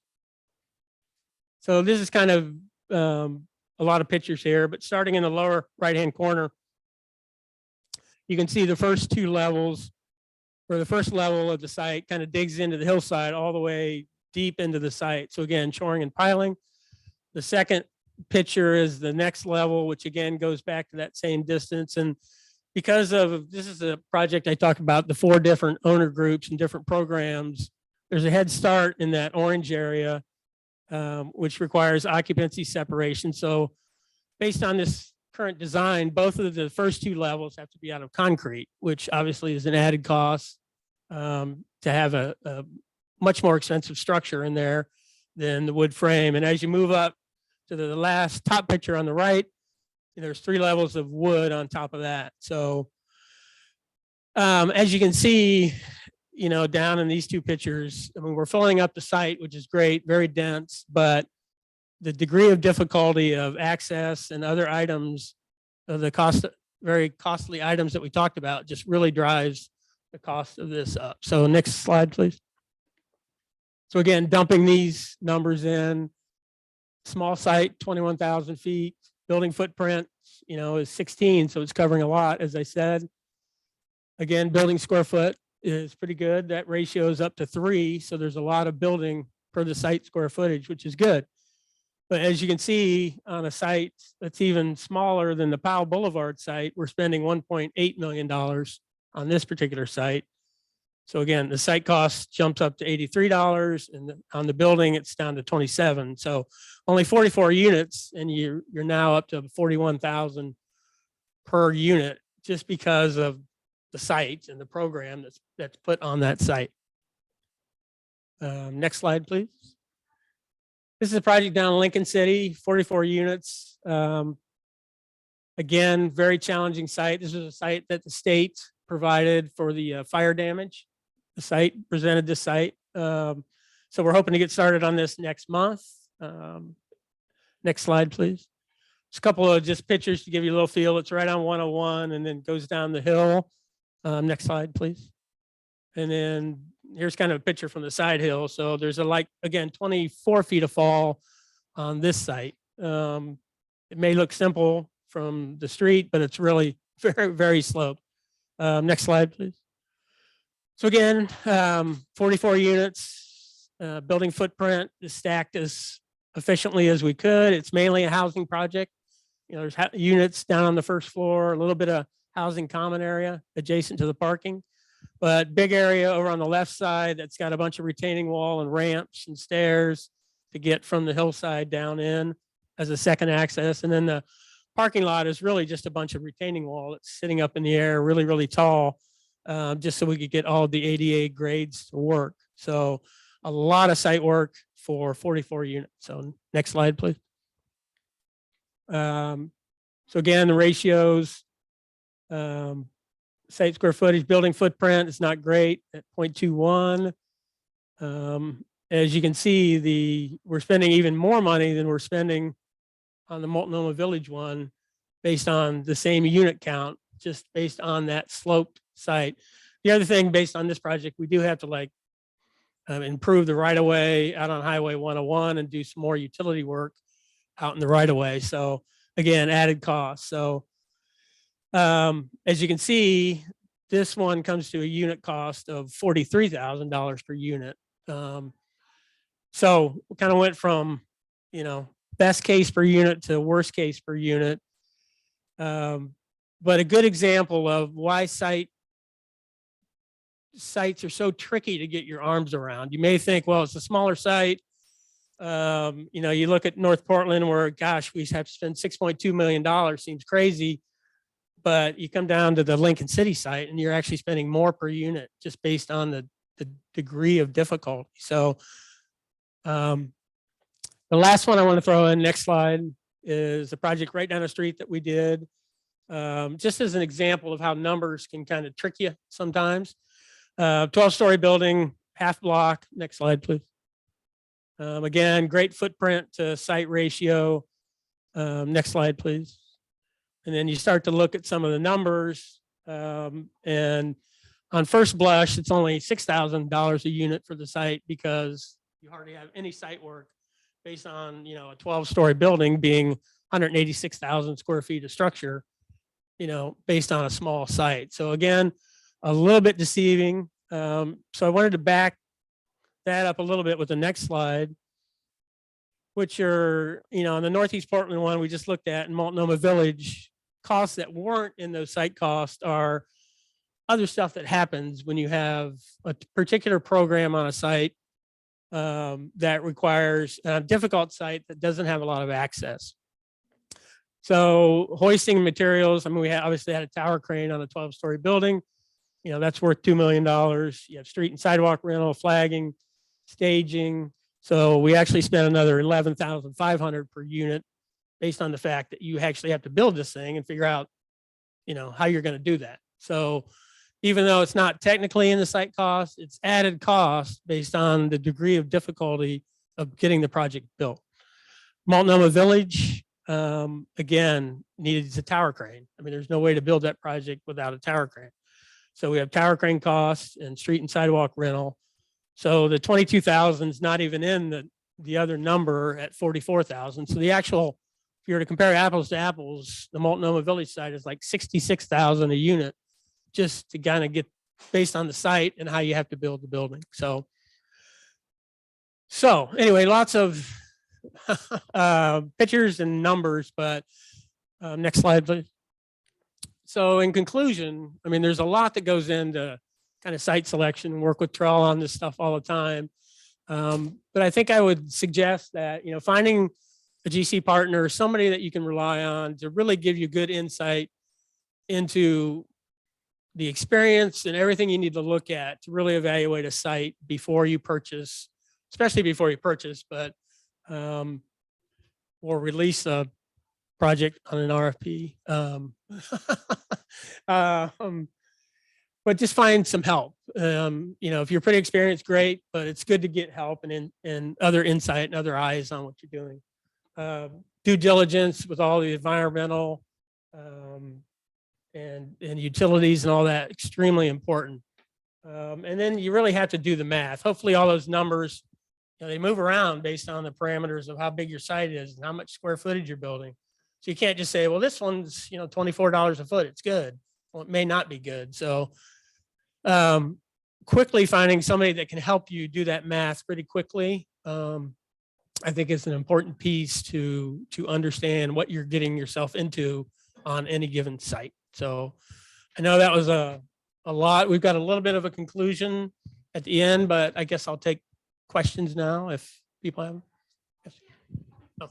So this is kind of a lot of pictures here, but starting in the lower right-hand corner, you can see the first two levels, or the first level of the site kind of digs into the hillside all the way deep into the site. So again, shoring and piling. The second picture is the next level, which again goes back to that same distance. And because of, this is a project I talked about, the 4 different owner groups and different programs, there's a head start in that orange area, which requires occupancy separation. So based on this current design, both of the first 2 levels have to be out of concrete, which obviously is an added cost to have a much more expensive structure in there than the wood frame. And as you move up to the last top picture on the right, there's 3 levels of wood on top of that. So as you can see, down in these 2 pictures, I mean, we're filling up the site, which is great, very dense, but the degree of difficulty of access and other items, the very costly items that we talked about, just really drives the cost of this up. So next slide, please. So again, dumping these numbers in, small site, 21,000 feet, building footprint, is 16. So it's covering a lot, as I said. Again, building square foot is pretty good. That ratio is up to 3. So there's a lot of building per the site square footage, which is good. But as you can see on a site that's even smaller than the Powell Boulevard site, we're spending $1.8 million on this particular site. So again, the site cost jumps up to $83, and on the building, it's down to 27. So only 44 units, and you're now up to 41,000 per unit just because of the site and the program that's put on that site. Next slide, please. This is a project down in Lincoln City, 44 units. Again, very challenging site. This is a site that the state provided for the fire damage. The site presented this site. So we're hoping to get started on this next month. Next slide, please. Just a couple of just pictures to give you a little feel. It's right on 101 and then goes down the hill. Next slide, please. And then here's kind of a picture from the side hill. So there's again, 24 feet of fall on this site. It may look simple from the street, but it's really very, very sloped. Next slide, please. So again, 44 units, building footprint is stacked as efficiently as we could. It's mainly a housing project. There's units down on the first floor, a little bit of housing common area adjacent to the parking, but big area over on the left side that's got a bunch of retaining wall and ramps and stairs to get from the hillside down in as a second access. And then the parking lot is really just a bunch of retaining wall that's sitting up in the air, really, really tall, just so we could get all of the ADA grades to work. So a lot of site work for 44 units. So next slide, please. So again, the ratios, site square footage, building footprint is not great at 0.21. As you can see, we're spending even more money than we're spending on the Multnomah Village one based on the same unit count, just based on that sloped site. The other thing based on this project, we do have to improve the right of way out on Highway 101 and do some more utility work out in the right of way. So again, added cost. So as you can see, this one comes to a unit cost of $43,000 per unit. So we kind of went from, best case per unit to worst case per unit. But a good example of why sites are so tricky to get your arms around. You may think, well, it's a smaller site. You know, you look at North Portland where, gosh, we have to spend $6.2 million, seems crazy. But you come down to the Lincoln City site and you're actually spending more per unit just based on the degree of difficulty. So the last one I want to throw in, next slide, is a project right down the street that we did. Just as an example of how numbers can kind of trick you sometimes. 12-story building, half block. Next slide, please. Again, great footprint to site ratio. Next slide, please. And then you start to look at some of the numbers. And on first blush, it's only $6,000 a unit for the site because you hardly have any site work based on, you know, a 12-story building being 186,000 square feet of structure, you know, based on a small site. So again, a little bit deceiving. So I wanted to back that up a little bit with the next slide, which are, you know, on the Northeast Portland one we just looked at in Multnomah Village, costs that weren't in those site costs are other stuff that happens when you have a particular program on a site that requires a difficult site that doesn't have a lot of access. So hoisting materials, I mean, we obviously had a tower crane on a 12-story building. You know, that's worth $2 million. You have street and sidewalk rental, flagging, staging. So we actually spent another $11,500 per unit based on the fact that you actually have to build this thing and figure out, you know, how you're going to do that. So even though it's not technically in the site cost, it's added cost based on the degree of difficulty of getting the project built. Multnomah Village, again, needed a tower crane. I mean, there's no way to build that project without a tower crane. So we have tower crane costs and street and sidewalk rental. So the 22,000 is not even in the other number at 44,000. So the actual, if you were to compare apples to apples, the Multnomah Village site is like 66,000 a unit, just to kind of get based on the site and how you have to build the building. So anyway, lots of pictures and numbers, but next slide, please. So in conclusion, I mean, there's a lot that goes into kind of site selection, work with Trell on this stuff all the time. But I think I would suggest that, you know, finding a GC partner, somebody that you can rely on to really give you good insight into the experience and everything you need to look at to really evaluate a site before you purchase, especially before you purchase, but or release a project on an RFP. But just find some help. You know, if you're pretty experienced, great, but it's good to get help and other insight and other eyes on what you're doing. Due diligence with all the environmental and utilities and all that, extremely important. And then you really have to do the math. Hopefully all those numbers, you know, they move around based on the parameters of how big your site is and how much square footage you're building. So you can't just say, well, this one's, you know, $24 a foot, it's good. Well, it may not be good. So quickly finding somebody that can help you do that math pretty quickly, I think is an important piece to understand what you're getting yourself into on any given site. So I know that was a lot. We've got a little bit of a conclusion at the end, but I guess I'll take questions now if people have them. Yes. Oh.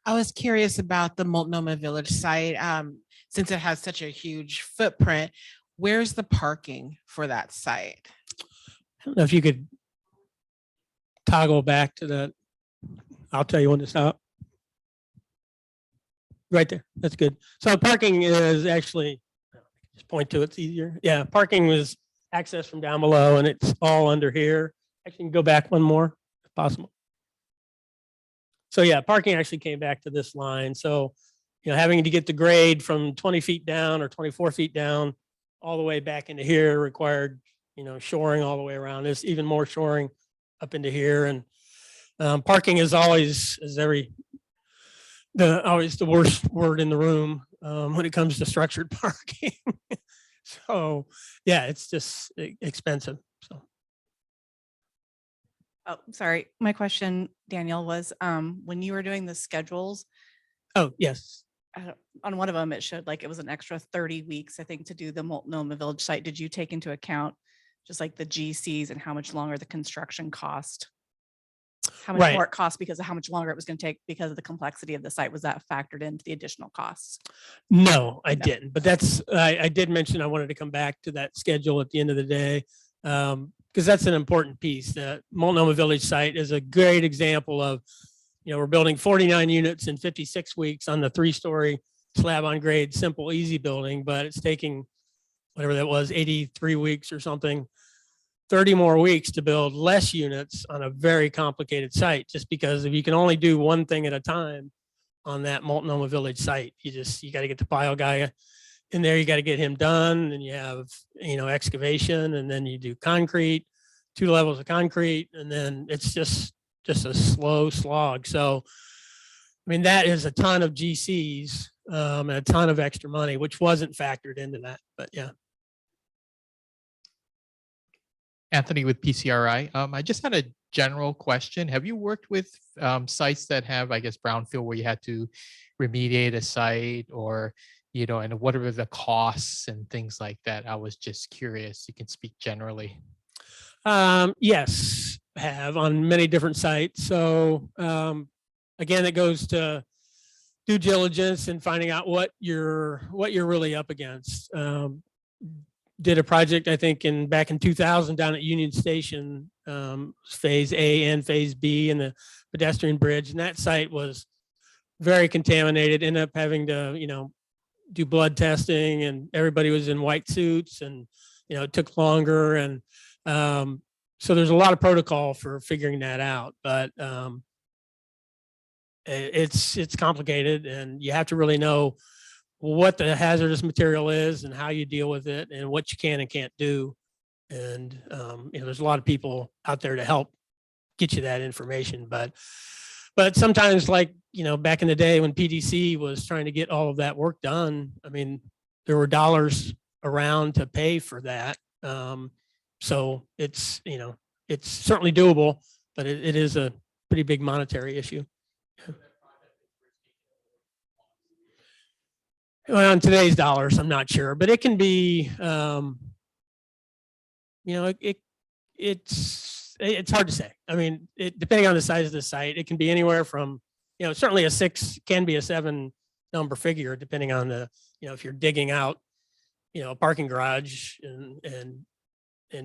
I was curious about the Multnomah Village site. Since it has such a huge footprint, where's the parking for that site? I don't know if you could toggle back to the, I'll tell you when to stop. Right there, that's good. So parking is actually, just point to it, it's easier. Yeah, parking was access from down below and it's all under here. I can go back one more if possible. So yeah, parking actually came back to this line. So, you know, having to get the grade from 20 feet down or 24 feet down all the way back into here required, you know, shoring all the way around. There's even more shoring up into here. And parking is always, always the worst word in the room when it comes to structured parking. So yeah, it's just expensive. So. Oh, sorry. My question, Daniel, was when you were doing the schedules, Oh, yes. on one of them, it showed like it was an extra 30 weeks, I think, to do the Multnomah Village site. Did you take into account just like the GCs and how much longer the construction cost? How much Right. more it cost because of how much longer it was going to take because of the complexity of the site? Was that factored into the additional costs? No, I No. didn't, but I did mention I wanted to come back to that schedule at the end of the day. Because that's an important piece. The Multnomah Village site is a great example of, we're building 49 units in 56 weeks on the 3-story slab on grade, simple, easy building, but it's taking whatever that was, 83 weeks or something, 30 more weeks to build less units on a very complicated site, just because if you can only do one thing at a time on that Multnomah Village site, you got to get the pile guy in there, you got to get him done, and you have, excavation, and then you do concrete, 2 levels of concrete, and then it's just a slow slog. So, I mean, that is a ton of GCs and a ton of extra money, which wasn't factored into that, but yeah. Anthony with PCRI. I just had a general question. Have you worked with sites that have, I guess, brownfield where you had to remediate a site or, and what are the costs and things like that? I was just curious. You can speak generally. Yes, have on many different sites. So again, it goes to due diligence and finding out what you're really up against. Did a project, I think, back in 2000 down at Union Station, phase A and phase B, and the pedestrian bridge, and that site was very contaminated. Ended up having to, do blood testing, and everybody was in white suits, and it took longer, and so there's a lot of protocol for figuring that out, but it's complicated, and you have to really know what the hazardous material is and how you deal with it and what you can and can't do. And there's a lot of people out there to help get you that information, but sometimes, like, back in the day when PDC was trying to get all of that work done, I mean, there were dollars around to pay for that. So it's, it's certainly doable, but it is a pretty big monetary issue. Well, on today's dollars, I'm not sure, but it can be, it's hard to say. I mean, depending on the size of the site, it can be anywhere from, certainly a 6 can be a 7 number figure, depending on the, if you're digging out, a parking garage and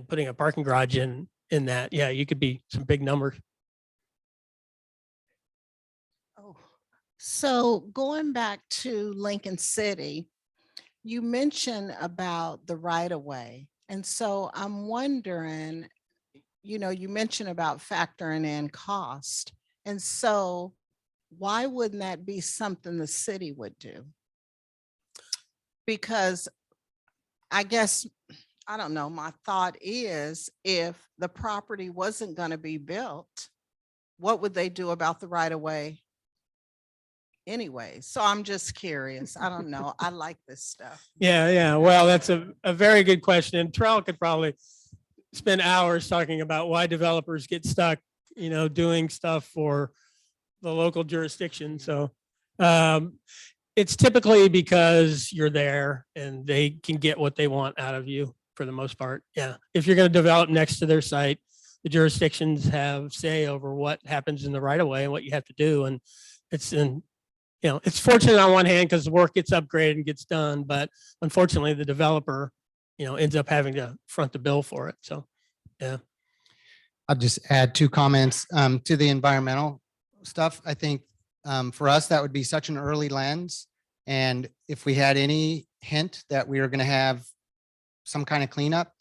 putting a parking garage in that, yeah, you could be some big numbers. Oh, so going back to Lincoln City, you mentioned about the right of way. And so I'm wondering, you mentioned about factoring in cost. And so why wouldn't that be something the city would do? Because I guess, I don't know, my thought is if the property wasn't going to be built, what would they do about the right of way anyway? So I'm just curious. I don't know. I like this stuff. Yeah. Well, that's a very good question. And Trell could probably spend hours talking about why developers get stuck, doing stuff for the local jurisdiction. So it's typically because you're there and they can get what they want out of you for the most part. Yeah. If you're going to develop next to their site, the jurisdictions have say over what happens in the right of way and what you have to do. And it's fortunate on one hand because the work gets upgraded and gets done, but unfortunately the developer, ends up having to front the bill for it. So, yeah. I'll just add 2 comments to the environmental stuff. I think for us, that would be such an early lens. And if we had any hint that we were going to have some kind of cleanup,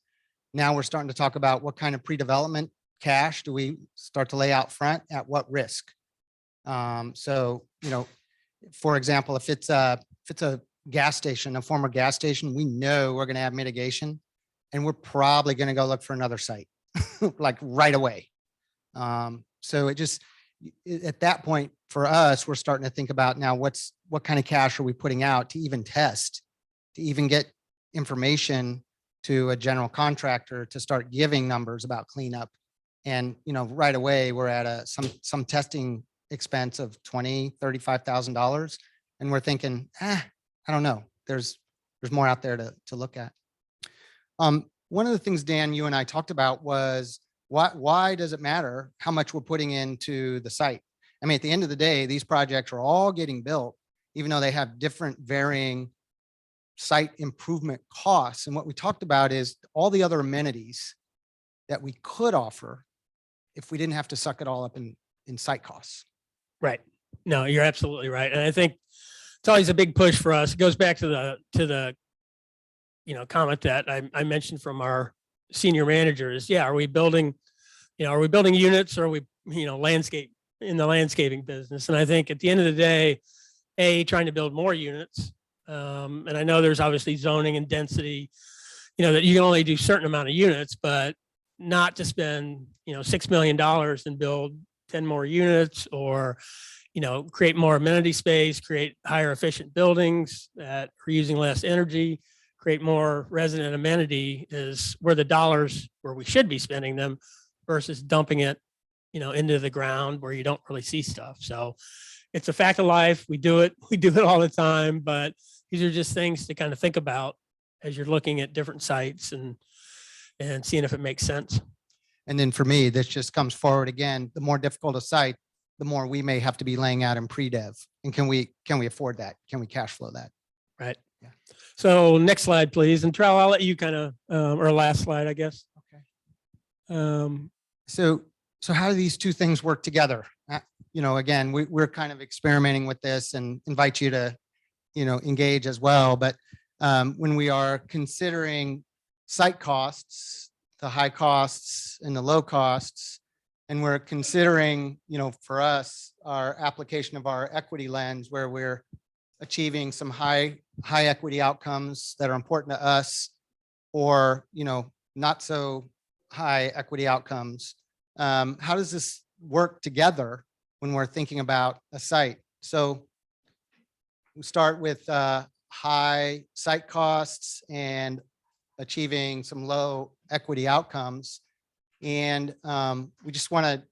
now we're starting to talk about what kind of pre-development cash do we start to lay out front at what risk. So, for example, if it's a gas station, a former gas station, we know we're going to have mitigation and we're probably going to go look for another site like right away. So at that point for us, we're starting to think about now what kind of cash are we putting out to even test, to even get information to a general contractor to start giving numbers about cleanup. And, right away we're at some testing expense of $20,000, $35,000. and we're thinking, I don't know, there's more out there to look at. One of the things, Dan, you and I talked about was why does it matter how much we're putting into the site? I mean, at the end of the day, these projects are all getting built, even though they have different varying site improvement costs. And what we talked about is all the other amenities that we could offer if we didn't have to suck it all up in site costs. Right. No, you're absolutely right. And I think it's always a big push for us. It goes back to the comment that I mentioned from our senior managers. Yeah, are we building units, or are we, in the landscaping business? And I think at the end of the day, trying to build more units. And I know there's obviously zoning and density, that you can only do a certain amount of units, but not to spend, $6 million and build 10 more units, or, create more amenity space, create higher efficient buildings that are using less energy, create more resident amenity, is where we should be spending them, versus dumping it, into the ground where you don't really see stuff. So it's a fact of life. We do it all the time, but these are just things to kind of think about as you're looking at different sites and seeing if it makes sense. And then for me, this just comes forward again, the more difficult a site, the more we may have to be laying out in pre-dev. And can we afford that? Can we cash flow that? Right. Yeah. So next slide, please. And Trell, I'll let you kind of, or last slide, I guess. Okay. So how do these two things work together? Again, we're kind of experimenting with this and invite you to, engage as well. But when we are considering site costs, the high costs and the low costs, and we're considering, for us, our application of our equity lens, where we're achieving some high equity outcomes that are important to us, or, not so high equity outcomes. How does this work together when we're thinking about a site? So we start with high site costs and achieving some low equity outcomes. And we just want to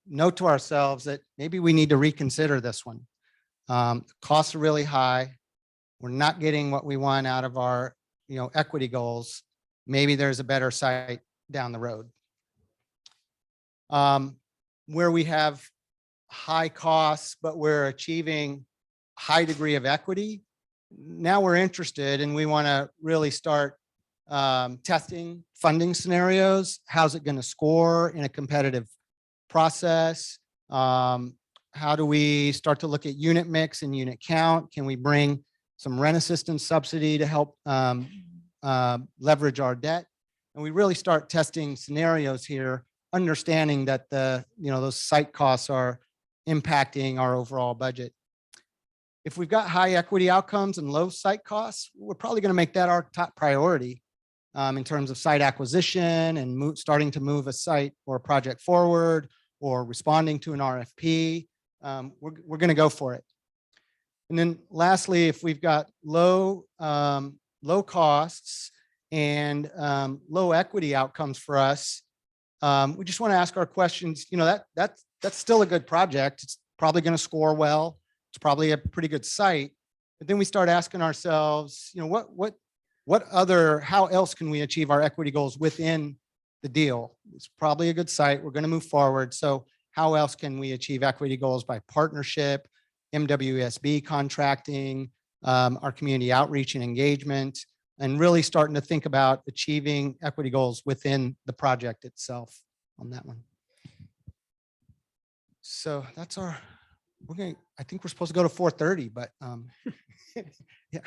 note to ourselves that maybe we need to reconsider this one. Costs are really high. We're not getting what we want out of our, equity goals. Maybe there's a better site down the road. Where we have high costs, but we're achieving high degree of equity, now we're interested and we want to really start testing funding scenarios. How's it going to score in a competitive process? How do we start to look at unit mix and unit count? Can we bring some rent assistance subsidy to help leverage our debt? And we really start testing scenarios here, understanding that those site costs are impacting our overall budget. If we've got high equity outcomes and low site costs, we're probably going to make that our top priority in terms of site acquisition and starting to move a site or a project forward, or responding to an RFP. We're going to go for it. And then lastly, if we've got low costs and low equity outcomes for us, we just want to ask our questions. That's still a good project. It's probably going to score well. It's probably a pretty good site. But then we start asking ourselves, how else can we achieve our equity goals within the deal? It's probably a good site. We're going to move forward. So how else can we achieve equity goals? By partnership, MWSB contracting, our community outreach and engagement, and really starting to think about achieving equity goals within the project itself on that one. So that's I think we're supposed to go to 4:30, but yeah.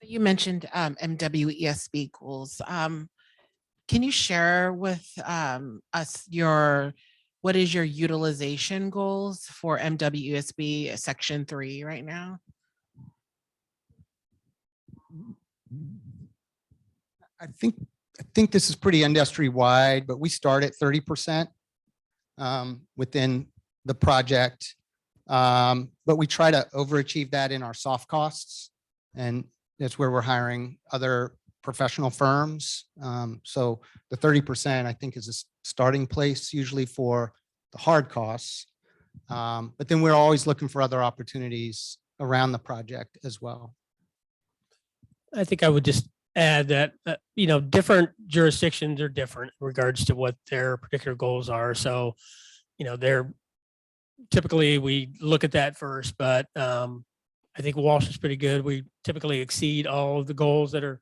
You mentioned MWESB goals. Can you share with us what is your utilization goals for MWESB Section 3 right now? I think this is pretty industry wide, but we start at 30% within the project. But we try to overachieve that in our soft costs, and that's where we're hiring other professional firms. So the 30%, I think, is a starting place usually for the hard costs. But then we're always looking for other opportunities around the project as well. I think I would just add that, different jurisdictions are different in regards to what their particular goals are. So, they're typically we look at that first, but I think Walsh is pretty good. We typically exceed all of the goals that are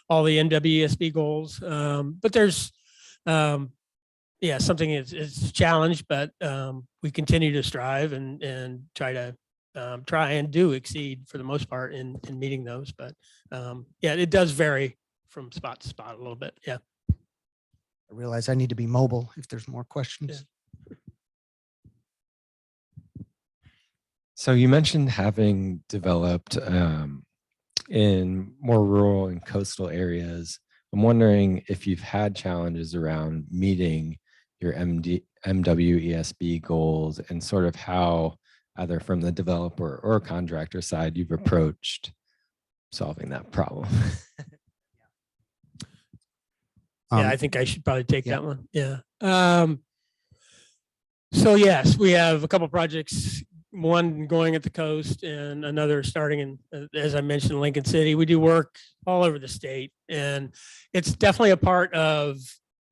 all the MWSB goals. But there's, something is challenged, but we continue to strive and try and do exceed for the most part in meeting those. But it does vary from spot to spot a little bit. Yeah. I realize I need to be mobile if there's more questions. So you mentioned having developed in more rural and coastal areas. I'm wondering if you've had challenges around meeting your MWESB goals and sort of how either from the developer or contractor side you've approached solving that problem. I think I should probably take yeah. that one. Yeah. So yes, we have a couple projects, one going at the coast and another starting in, as I mentioned, Lincoln City. We do work all over the state, and it's definitely a part of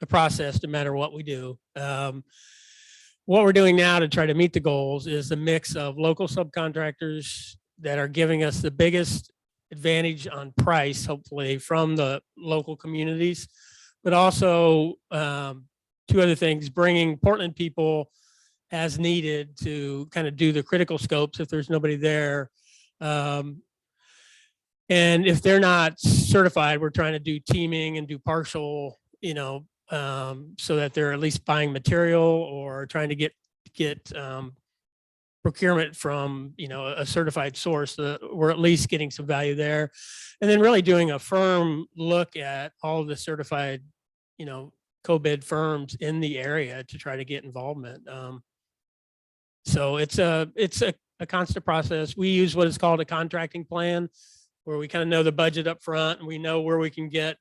the process no matter what we do. What we're doing now to try to meet the goals is a mix of local subcontractors that are giving us the biggest advantage on price, hopefully from the local communities, but also two other things, bringing Portland people as needed to kind of do the critical scopes if there's nobody there. And if they're not certified, we're trying to do teaming and do partial, so that they're at least buying material or trying to get procurement from, a certified source. So that we're at least getting some value there. And then really doing a firm look at all of the certified, co-bid firms in the area to try to get involvement. So it's a constant process. We use what is called a contracting plan, where we kind of know the budget up front and we know where we can get,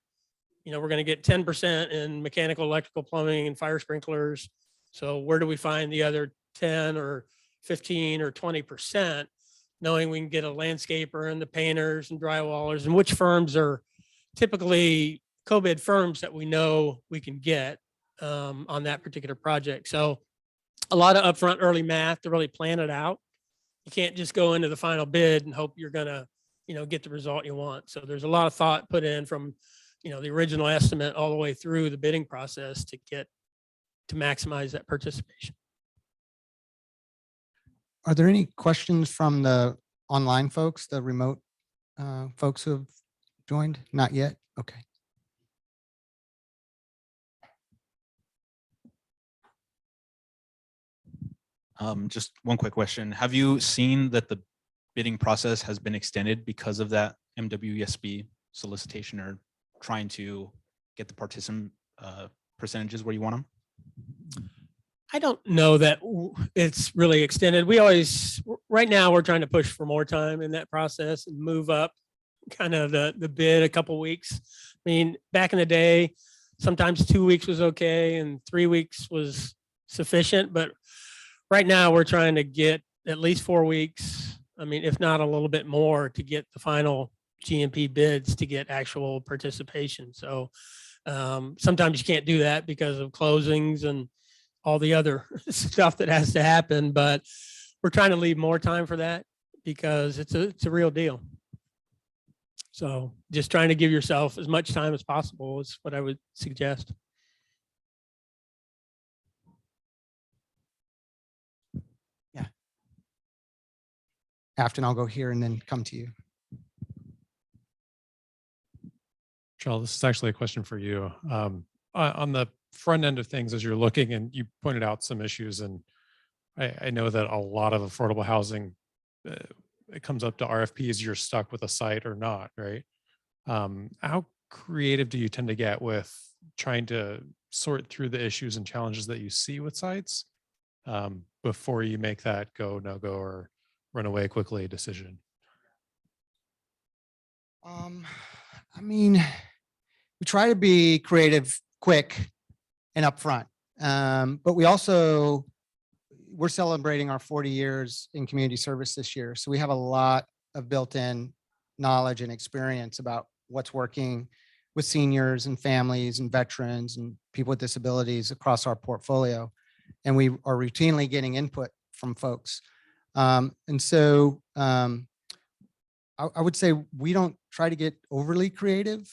we're going to get 10% in mechanical, electrical, plumbing, and fire sprinklers. So where do we find the other 10 or 15 or 20%, knowing we can get a landscaper and the painters and drywallers, and which firms are typically co-bid firms that we know we can get on that particular project. So a lot of upfront early math to really plan it out. You can't just go into the final bid and hope you're going to, get the result you want. So there's a lot of thought put in from, the original estimate all the way through the bidding process to maximize that participation. Are there any questions from the online folks, the remote folks who have joined? Not yet. Okay. Just one quick question. Have you seen that the bidding process has been extended because of that MWESB solicitation, or trying to get the participant percentages where you want them? I don't know that it's really extended. Right now we're trying to push for more time in that process and move up kind of the bid a couple weeks. I mean, back in the day, sometimes 2 weeks was okay and 3 weeks was sufficient, but right now we're trying to get at least 4 weeks. I mean, if not a little bit more, to get the final GMP bids to get actual participation. So sometimes you can't do that because of closings and all the other stuff that has to happen, but we're trying to leave more time for that because it's a real deal. So just trying to give yourself as much time as possible is what I would suggest. Yeah. Afton, I'll go here and then come to you. Trell, this is actually a question for you. On the front end of things, as you're looking, and you pointed out some issues, and I know that a lot of affordable housing, it comes up to RFPs, you're stuck with a site or not, right? How creative do you tend to get with trying to sort through the issues and challenges that you see with sites before you make that go, no go, or run away quickly decision? I mean, we try to be creative, quick, and upfront, but we also we're celebrating our 40 years in community service this year. So we have a lot of built-in knowledge and experience about what's working with seniors and families and veterans and people with disabilities across our portfolio. And we are routinely getting input from folks. I would say we don't try to get overly creative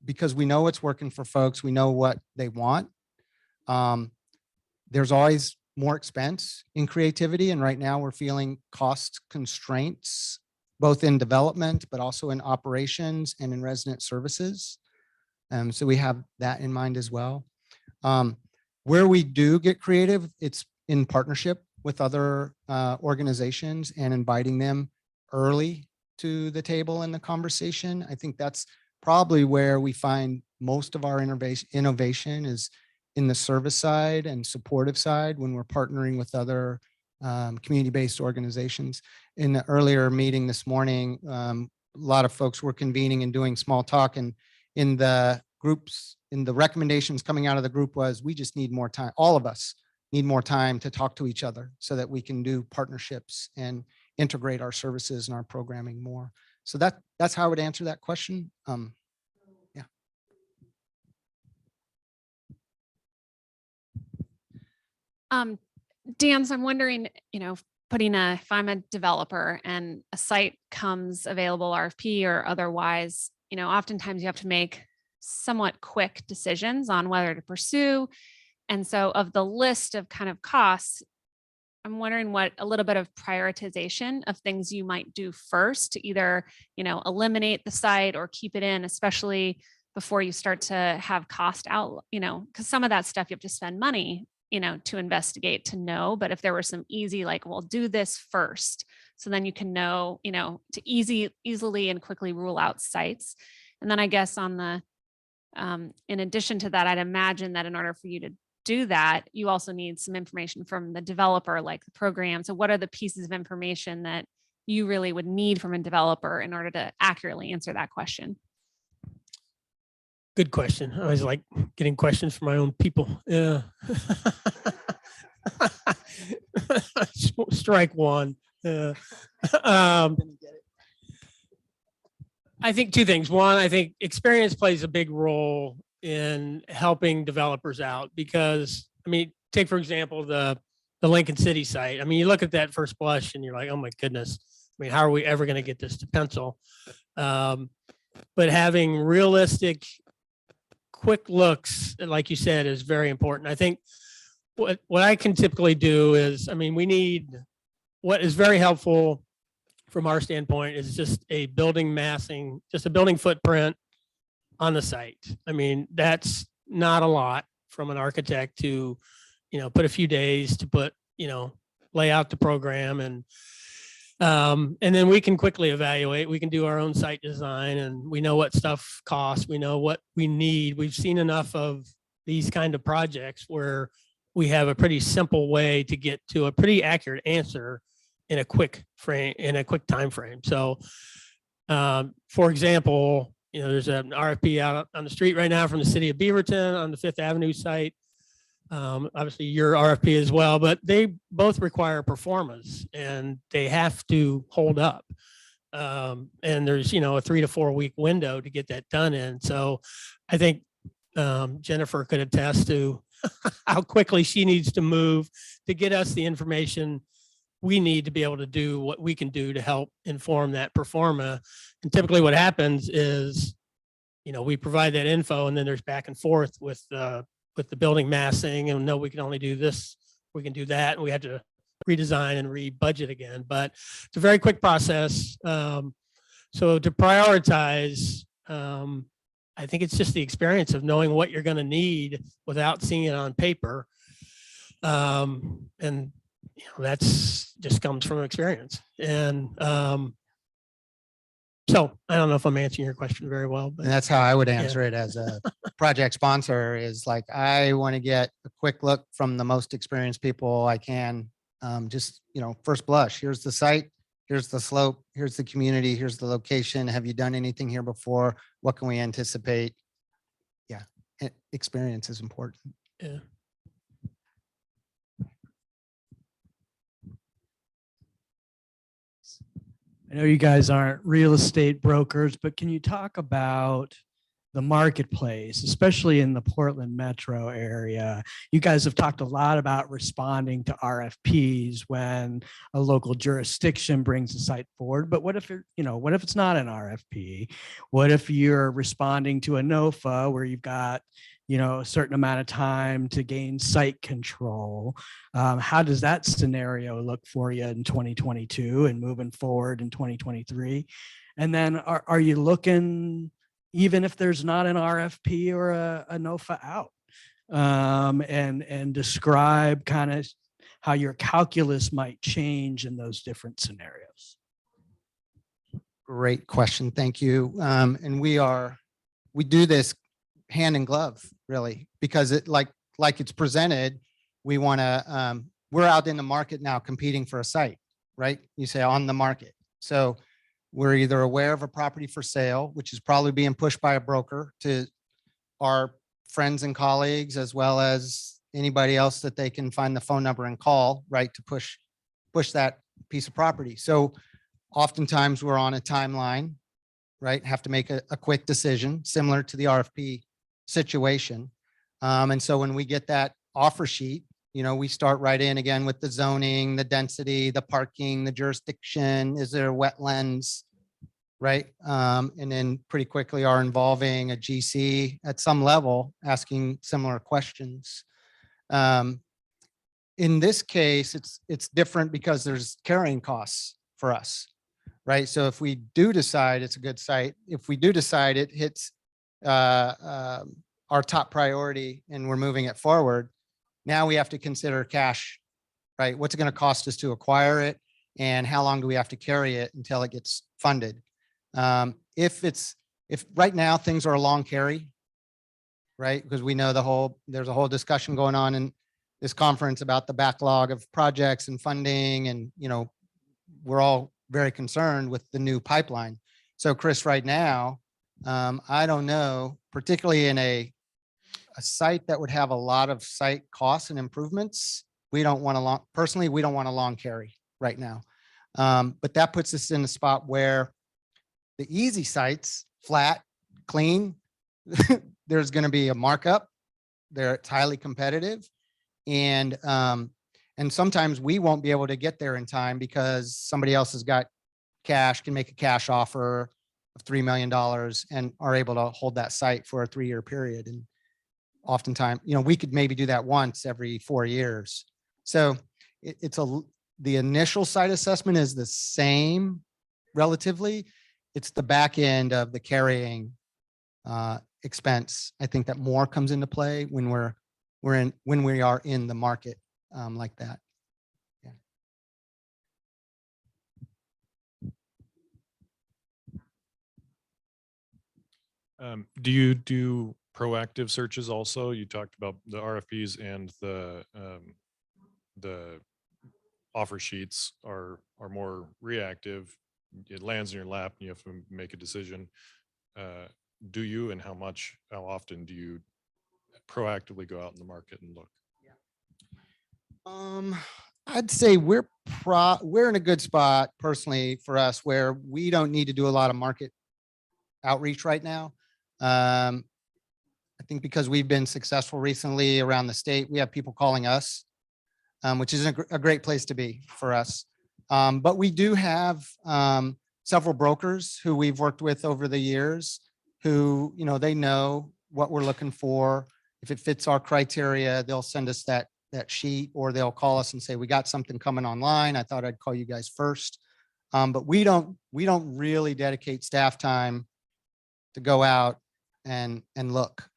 because we know what's working for folks. We know what they want. There's always more expense in creativity. And right now we're feeling cost constraints, both in development, but also in operations and in resident services. So we have that in mind as well. Where we do get creative, it's in partnership with other organizations and inviting them early to the table in the conversation. I think that's probably where we find most of our innovation is in the service side and supportive side when we're partnering with other community-based organizations. In the earlier meeting this morning, a lot of folks were convening and doing small talk, and in the groups, in the recommendations coming out of the group was, we just need more time. All of us need more time to talk to each other so that we can do partnerships and integrate our services and our programming more. So that's how I would answer that question. Dan, so I'm wondering, if I'm a developer and a site comes available, RFP or otherwise, oftentimes you have to make somewhat quick decisions on whether to pursue. And so of the list of kind of costs, I'm wondering what a little bit of prioritization of things you might do first to either, eliminate the site or keep it in, especially before you start to have cost out, because some of that stuff you have to spend money, to investigate, to know. But if there were some easy, like, well, do this first, so then you can know, to easily and quickly rule out sites. And then I guess on the, in addition to that, I'd imagine that in order for you to do that, you also need some information from the developer, like the program. So what are the pieces of information that you really would need from a developer in order to accurately answer that question? Good question. I always like getting questions from my own people. Yeah. Strike one. I think two things. One, I think experience plays a big role in helping developers out because, take for example, the Lincoln City site. You look at that first blush and you're like, oh my goodness. How are we ever going to get this to pencil? But having realistic, quick looks, like you said, is very important. I think what I can typically do is, we need, what is very helpful from our standpoint is just a building massing, just a building footprint on the site. That's not a lot from an architect to, put a few days to put, lay out the program and then we can quickly evaluate. We can do our own site design and we know what stuff costs. We know what we need. We've seen enough of these kind of projects where we have a pretty simple way to get to a pretty accurate answer in a quick time frame. So, for example, there's an RFP out on the street right now from the city of Beaverton on the 5th Avenue site. Obviously your RFP as well, but they both require performance and they have to hold up. And there's, a 3 to 4 week window to get that done in. So I think Jennifer could attest to how quickly she needs to move to get us the information we need to be able to do what we can do to help inform that performa. And typically what happens is, we provide that info and then there's back and forth with the building massing and no, we can only do this, we can do that. And we have to redesign and re-budget again, but it's a very quick process. So to prioritize, I think it's just the experience of knowing what you're going to need without seeing it on paper. And that's just comes from experience. And so I don't know if I'm answering your question very well, but and that's how I would answer it as a project sponsor is like, I want to get a quick look from the most experienced people I can. Just, first blush, here's the site, here's the slope, here's the community, here's the location. Have you done anything here before? What can we anticipate? Yeah, experience is important. yeah. I know you guys aren't real estate brokers, but can you talk about the marketplace, especially in the Portland metro area? You guys have talked a lot about responding to RFPs when a local jurisdiction brings a site forward. But what if what if it's not an RFP? What if you're responding to a NOFA where you've got a certain amount of time to gain site control? How does that scenario look for you in 2022 and moving forward in 2023? And then are you looking, even if there's not an RFP or a NOFA out, and describe kind of how your calculus might change in those different scenarios? Great question. Thank you. And we do this hand in glove, really, because it like it's presented, we want to, we're out in the market now competing for a site, right? You say on the market. So we're either aware of a property for sale, which is probably being pushed by a broker to our friends and colleagues, as well as anybody else that they can find the phone number and call, right, to push that piece of property. So oftentimes we're on a timeline, right? Have to make a quick decision similar to the RFP situation. And so when we get that offer sheet, we start right in again with the zoning, the density, the parking, the jurisdiction, is there wetlands, right? And then pretty quickly are involving a GC at some level, asking similar questions. In this case, it's different because there's carrying costs for us, right? So if we do decide it's a good site, if we do decide it hits our top priority and we're moving it forward, now we have to consider cash, right? What's it going to cost us to acquire it? And how long do we have to carry it until it gets funded? If right now things are a long carry, right? Because we know there's a whole discussion going on in this conference about the backlog of projects and funding. And, we're all very concerned with the new pipeline. So Chris, right now, I don't know, particularly in a site that would have a lot of site costs and improvements, we don't want a long carry right now. But that puts us in a spot where the easy sites, flat, clean, there's going to be a markup. It's highly competitive. And sometimes we won't be able to get there in time because somebody else has got cash, can make a cash offer of $3 million and are able to hold that site for a 3-year period. And oftentimes, we could maybe do that once every 4 years. So the initial site assessment is the same relatively. It's the back end of the carrying expense. I think that more comes into play when we are in the market like that. Do you do proactive searches also? You talked about the RFPs and the offer sheets are more reactive. It lands in your lap and you have to make a decision. Do you, and how often do you proactively go out in the market and look? I'd say we're in a good spot personally for us where we don't need to do a lot of market outreach right now. I think because we've been successful recently around the state, we have people calling us, which is a great place to be for us. But we do have several brokers who we've worked with over the years who, they know what we're looking for. If it fits our criteria, they'll send us that sheet, or they'll call us and say, we got something coming online. I thought I'd call you guys first. But we don't really dedicate staff time to go out and look.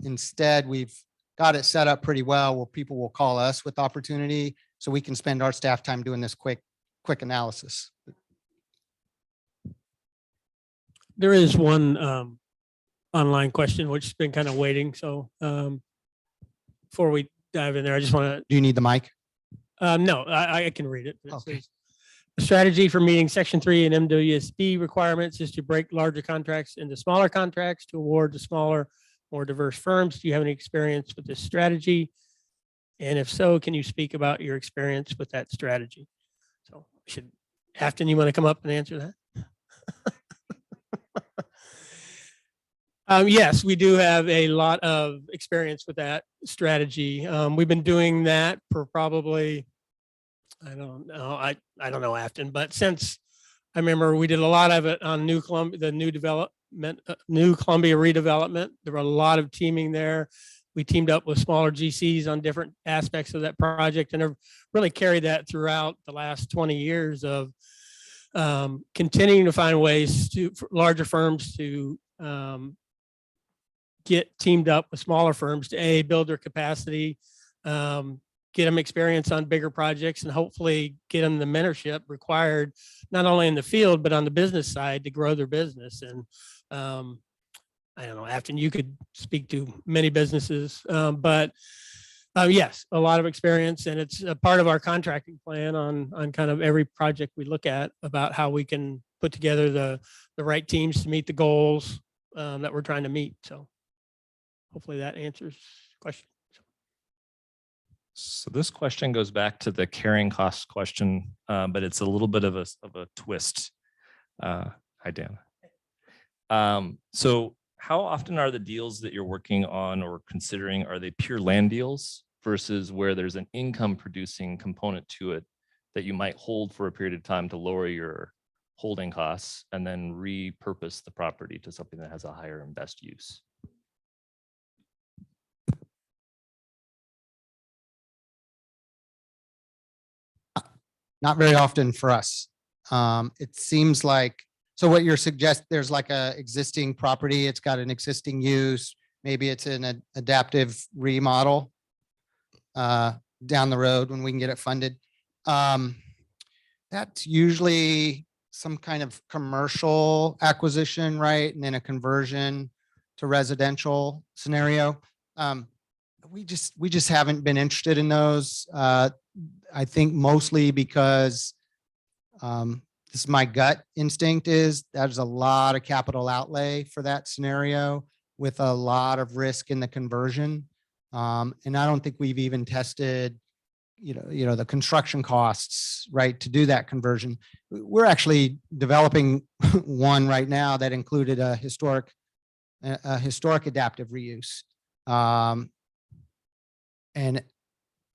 Instead, we've got it set up pretty well where people will call us with opportunity so we can spend our staff time doing this quick analysis. There is one online question which has been kind of waiting. So before we dive in there, I just want to. Do you need the mic? No, I can read it. It Okay. says, the strategy for meeting Section 3 and MWSB requirements is to break larger contracts into smaller contracts to award to smaller, more diverse firms. Do you have any experience with this strategy? And if so, can you speak about your experience with that strategy? So Afton, you want to come up and answer that? Yes, we do have a lot of experience with that strategy. We've been doing that for probably, I don't know, I don't know Afton, but since I remember we did a lot of it on New Columbia, the new development, New Columbia redevelopment. There were a lot of teaming there. We teamed up with smaller GCs on different aspects of that project and have really carried that throughout the last 20 years of continuing to find ways for larger firms to get teamed up with smaller firms to build their capacity, get them experience on bigger projects, and hopefully get them the mentorship required, not only in the field, but on the business side to grow their business. And I don't know, Afton, you could speak to many businesses, but yes, a lot of experience, and it's a part of our contracting plan on kind of every project we look at about how we can put together the right teams to meet the goals that we're trying to meet. So hopefully that answers the question. So this question goes back to the carrying cost question, but it's a little bit of a twist. Hi, Dan. So how often are the deals that you're working on or considering, are they pure land deals versus where there's an income producing component to it that you might hold for a period of time to lower your holding costs and then repurpose the property to something that has a higher and best use? Not very often for us. It seems like, so what you're suggesting, there's like a existing property, it's got an existing use, maybe it's an adaptive remodel down the road when we can get it funded. That's usually some kind of commercial acquisition, right? And then a conversion to residential scenario. We just haven't been interested in those. I think mostly because this is my gut instinct is there's a lot of capital outlay for that scenario with a lot of risk in the conversion. And I don't think we've even tested, the construction costs, right, to do that conversion. We're actually developing one right now that included a historic adaptive reuse. And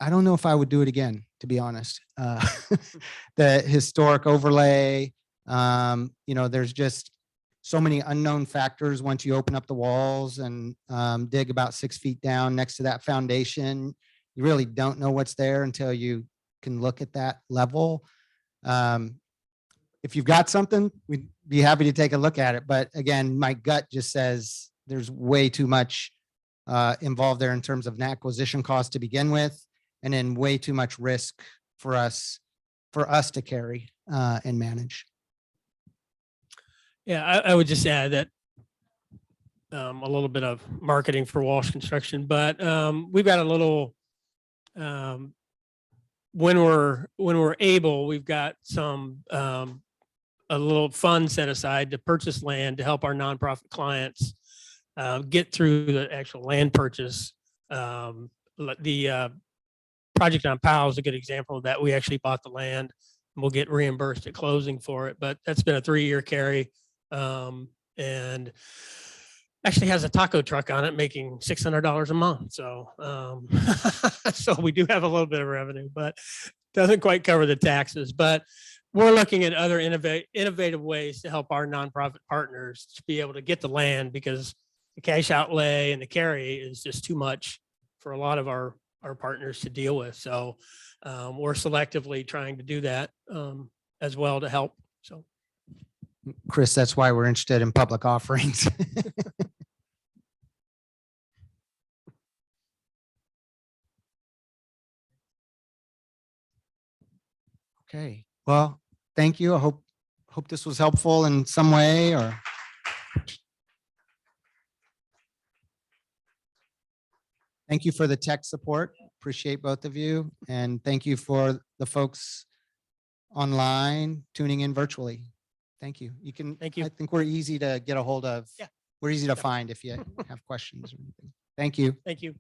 I don't know if I would do it again, to be honest. The historic overlay, there's just so many unknown factors once you open up the walls and dig about 6 feet down next to that foundation. You really don't know what's there until you can look at that level. If you've got something, we'd be happy to take a look at it. But again, my gut just says there's way too much involved there in terms of an acquisition cost to begin with, and then way too much risk for us to carry and manage. Yeah, I would just add that a little bit of marketing for Walsh Construction, but we've got a little when we're able, we've got some a little fund set aside to purchase land to help our nonprofit clients get through the actual land purchase. The project on Powell is a good example of that. We actually bought the land and we'll get reimbursed at closing for it, but that's been a 3-year carry. And actually has a taco truck on it making $600 a month. So, so we do have a little bit of revenue, but doesn't quite cover the taxes. But we're looking at other innovative ways to help our nonprofit partners to be able to get the land, because the cash outlay and the carry is just too much for a lot of our partners to deal with. So we're selectively trying to do that as well to help. So, Chris, that's why we're interested in public offerings. Okay, well, thank you. I hope this was helpful in some way, or thank you for the tech support. Appreciate both of you. And thank you for the folks online tuning in virtually. Thank you. Thank you. I think we're easy to get a hold of. Yeah. We're easy to find if you have questions or anything. Thank you. Thank you.